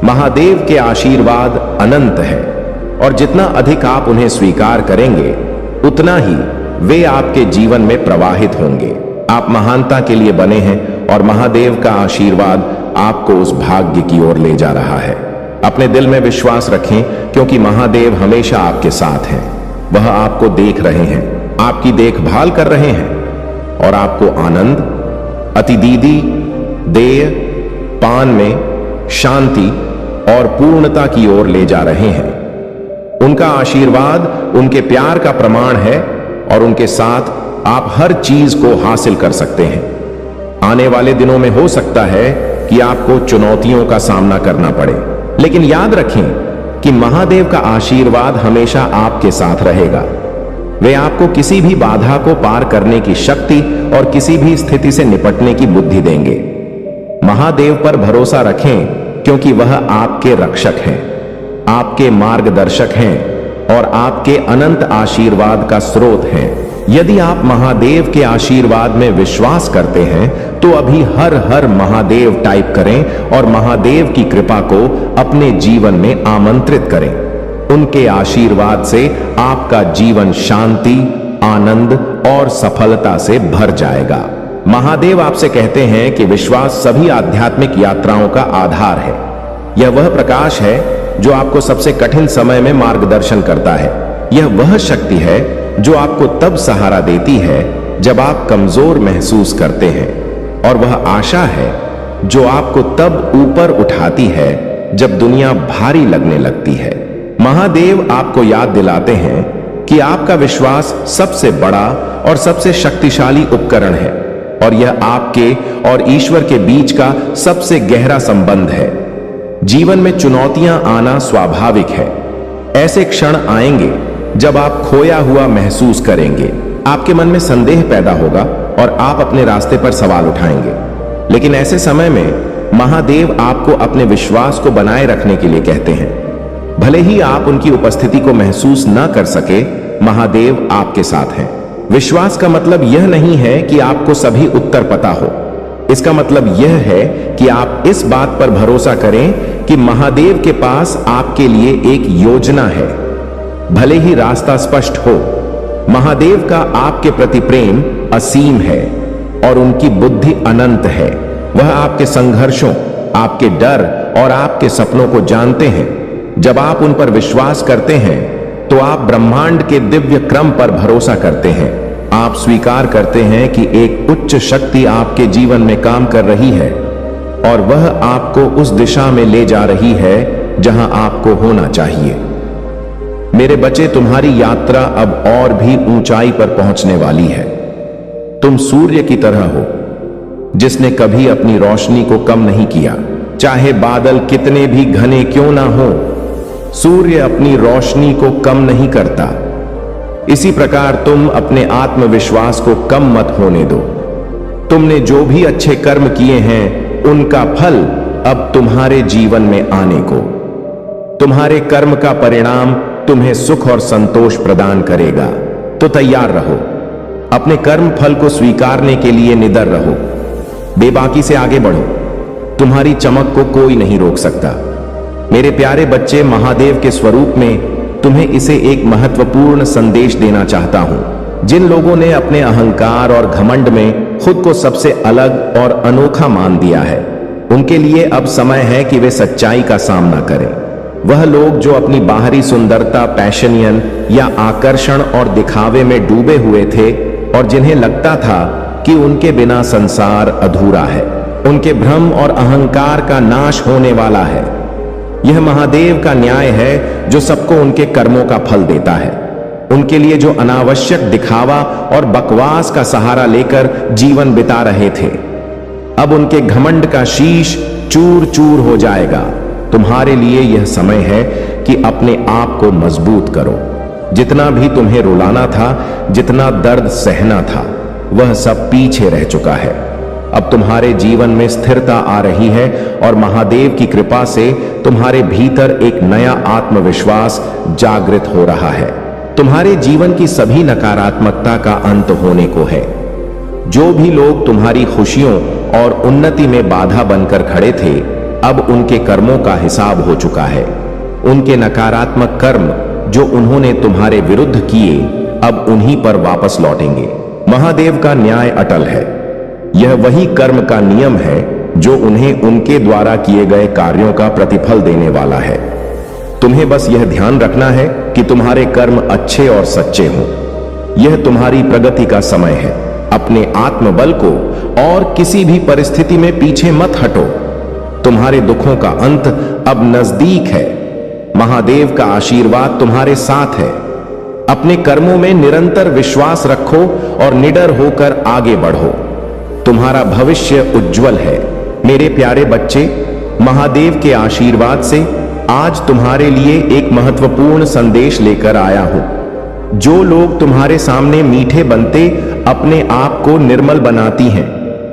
महादेव के आशीर्वाद अनंत है, और जितना अधिक आप उन्हें स्वीकार करेंगे, उतना ही वे आपके जीवन में प्रवाहित होंगे। आप महानता के लिए बने हैं, और महादेव का आशीर्वाद आपको उस भाग्य की ओर ले जा रहा है। अपने दिल में विश्वास रखें, क्योंकि महादेव हमेशा आपके साथ हैं। वह आपको देख रहे हैं, आपकी देखभाल कर रहे हैं, और आपको आनंद, अतिदीदी, देय, पान में शांति और पूर्णता की ओर ले जा रहे हैं। उनका आशीर्वाद उनके प्यार का प्रमाण है, और उनके साथ आप हर चीज को हासिल कर सकते हैं। आने वाले दिनों में हो सकता है कि आपको चुनौतियों का सामना करना पड़े, लेकिन याद रखें कि महादेव का आशीर्वाद हमेशा आपके साथ रहेगा। वे आपको किसी भी बाधा को पार करने की शक्ति और किसी भी स्थिति से निपटने की बुद्धि देंगे। महादेव पर भरोसा रखें, क्योंकि वह आपके रक्षक हैं, आपके मार्गदर्शक हैं, और आपके अनंत आशीर्वाद का स्रोत हैं। यदि आप महादेव के आशीर्वाद में विश्वास करते हैं, तो अभी हर हर महादेव टाइप करें और महादेव की कृपा को अपने जीवन में आमंत्रित करें। उनके आशीर्वाद से आपका जीवन शांति, आनंद और सफलता से भर जाएगा। महादेव आपसे कहते हैं कि विश्वास सभी आध्यात्मिक यात्राओं का आधार है। यह वह प्रकाश है जो आपको सबसे कठिन समय में मार्गदर्शन करता है। यह वह शक्ति है जो आपको तब सहारा देती है जब आप कमजोर महसूस करते हैं, और वह आशा है जो आपको तब ऊपर उठाती है जब दुनिया भारी लगने लगती है। महादेव आपको याद दिलाते हैं कि आपका विश्वास सबसे बड़ा और सबसे शक्तिशाली उपकरण है, और यह आपके और ईश्वर के बीच का सबसे गहरा संबंध है। जीवन में चुनौतियां आना स्वाभाविक है। ऐसे क्षण आएंगे जब आप खोया हुआ महसूस करेंगे, आपके मन में संदेह पैदा होगा और आप अपने रास्ते पर सवाल उठाएंगे। लेकिन ऐसे समय में महादेव आपको अपने विश्वास को बनाए रखने के लिए कहते हैं। भले ही आप उनकी उपस्थिति को महसूस न कर सके, महादेव आपके साथ हैं। विश्वास का मतलब यह नहीं है कि आपको सभी उत्तर पता हो। इसका मतलब यह है कि आप इस बात पर भरोसा करें कि महादेव के पास आपके लिए एक योजना है, भले ही रास्ता स्पष्ट हो। महादेव का आपके प्रति प्रेम असीम है और उनकी बुद्धि अनंत है। वह आपके संघर्षों, आपके डर और आपके सपनों को जानते हैं। जब आप उन पर विश्वास करते हैं तो आप ब्रह्मांड के दिव्य क्रम पर भरोसा करते हैं। आप स्वीकार करते हैं कि एक उच्च शक्ति आपके जीवन में काम कर रही है और वह आपको उस दिशा में ले जा रही है जहां आपको होना चाहिए। मेरे बच्चे, तुम्हारी यात्रा अब और भी ऊंचाई पर पहुंचने वाली है। तुम सूर्य की तरह हो जिसने कभी अपनी रोशनी को कम नहीं किया, चाहे बादल कितने भी घने क्यों ना हो। सूर्य अपनी रोशनी को कम नहीं करता। इसी प्रकार तुम अपने आत्मविश्वास को कम मत होने दो। तुमने जो भी अच्छे कर्म किए हैं उनका फल अब तुम्हारे जीवन में आने को। तुम्हारे कर्म का परिणाम तुम्हें सुख और संतोष प्रदान करेगा। तो तैयार रहो, अपने कर्म फल को स्वीकारने के लिए निडर रहो, बेबाकी से आगे बढ़ो। तुम्हारी चमक को कोई नहीं रोक सकता। मेरे प्यारे बच्चे, महादेव के स्वरूप में तुम्हें इसे एक महत्वपूर्ण संदेश देना चाहता हूं। जिन लोगों ने अपने अहंकार और घमंड में खुद को सबसे अलग और अनोखा मान दिया है, उनके लिए अब समय है कि वे सच्चाई का सामना करें। वह लोग जो अपनी बाहरी सुंदरता, पैशनियन या आकर्षण और दिखावे में डूबे हुए थे और जिन्हें लगता था कि उनके बिना संसार अधूरा है, उनके भ्रम और अहंकार का नाश होने वाला है। यह महादेव का न्याय है जो सबको उनके कर्मों का फल देता है। उनके लिए जो अनावश्यक दिखावा और बकवास का सहारा लेकर जीवन बिता रहे थे, अब उनके घमंड का शीश चूर चूर हो जाएगा। तुम्हारे लिए यह समय है कि अपने आप को मजबूत करो। जितना भी तुम्हें रुलाना था, जितना दर्द सहना था, वह सब पीछे रह चुका है। अब तुम्हारे जीवन में स्थिरता आ रही है और महादेव की कृपा से तुम्हारे भीतर एक नया आत्मविश्वास जागृत हो रहा है। तुम्हारे जीवन की सभी नकारात्मकता का अंत होने को है। जो भी लोग तुम्हारी खुशियों और उन्नति में बाधा बनकर खड़े थे, अब उनके कर्मों का हिसाब हो चुका है। उनके नकारात्मक कर्म जो उन्होंने तुम्हारे विरुद्ध किए, अब उन्हीं पर वापस लौटेंगे। महादेव का न्याय अटल है। यह वही कर्म का नियम है जो उन्हें उनके द्वारा किए गए कार्यों का प्रतिफल देने वाला है। तुम्हें बस यह ध्यान रखना है कि तुम्हारे कर्म अच्छे और सच्चे हों। यह तुम्हारी प्रगति का समय है। अपने आत्मबल को और किसी भी परिस्थिति में पीछे मत हटो। तुम्हारे दुखों का अंत अब नजदीक है। महादेव का आशीर्वाद तुम्हारे साथ है। अपने कर्मों में निरंतर विश्वास रखो और निडर होकर आगे बढ़ो। तुम्हारा भविष्य उज्जवल है। मेरे प्यारे बच्चे, महादेव के आशीर्वाद से आज तुम्हारे लिए एक महत्वपूर्ण संदेश लेकर आया हूं। जो लोग तुम्हारे सामने मीठे बनते अपने आप को निर्मल बनाती हैं।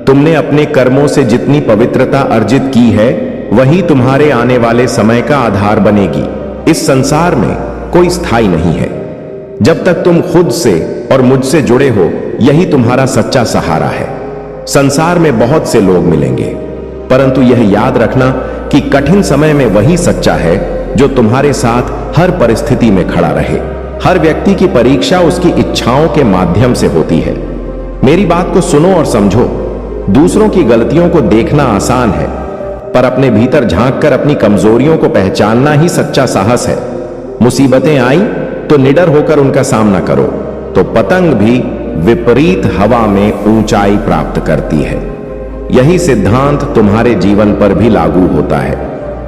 तुमने अपने कर्मों से जितनी पवित्रता अर्जित की है, वही तुम्हारे आने वाले समय का आधार बनेगी। इस संसार में कोई स्थायी नहीं है। जब तक तुम खुद से और मुझसे जुड़े हो, यही तुम्हारा सच्चा सहारा है। संसार में बहुत से लोग मिलेंगे, परंतु यह याद रखना कि कठिन समय में वही सच्चा है जो तुम्हारे साथ हर परिस्थिति में खड़ा रहे। हर व्यक्ति की परीक्षा उसकी इच्छाओं के माध्यम से होती है। मेरी बात को सुनो और समझो। दूसरों की गलतियों को देखना आसान है, पर अपने भीतर झांककर अपनी कमजोरियों को पहचानना ही सच्चा साहस है। मुसीबतें आई तो निडर होकर उनका सामना करो, तो पतंग भी विपरीत हवा में ऊंचाई प्राप्त करती है। यही सिद्धांत तुम्हारे जीवन पर भी लागू होता है।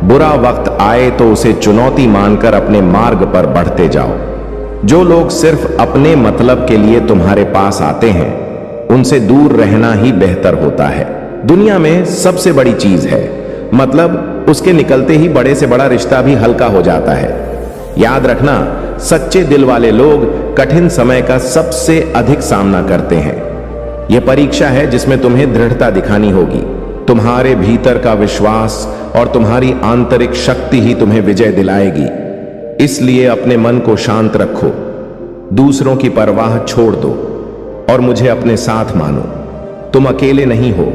बुरा वक्त आए तो उसे चुनौती मानकर अपने मार्ग पर बढ़ते जाओ। जो लोग सिर्फ अपने मतलब के लिए तुम्हारे पास आते हैं, उनसे दूर रहना ही बेहतर होता है। दुनिया में सबसे बड़ी चीज है मतलब, उसके निकलते ही बड़े से बड़ा रिश्ता भी हल्का हो जाता है। याद रखना, सच्चे दिल वाले लोग कठिन समय का सबसे अधिक सामना करते हैं। यह परीक्षा है जिसमें तुम्हें दृढ़ता दिखानी होगी। तुम्हारे भीतर का विश्वास और तुम्हारी आंतरिक शक्ति ही तुम्हें विजय दिलाएगी। इसलिए अपने मन को शांत रखो, दूसरों की परवाह छोड़ दो और मुझे अपने साथ मानो। तुम अकेले नहीं हो,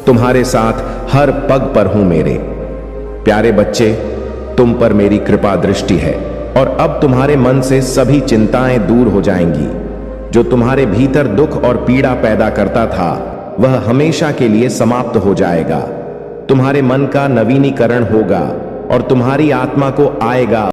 तुम्हारे साथ हर पग पर हूं मेरे। प्यारे बच्चे, तुम पर मेरी कृपा दृष्टि है और अब तुम्हारे मन से सभी चिंताएं दूर हो जाएंगी। जो तुम्हारे भीतर दुख और पीड़ा पैदा करता था वह हमेशा के लिए समाप्त हो जाएगा। तुम्हारे मन का नवीनीकरण होगा और तुम्हारी आत्मा को आएगा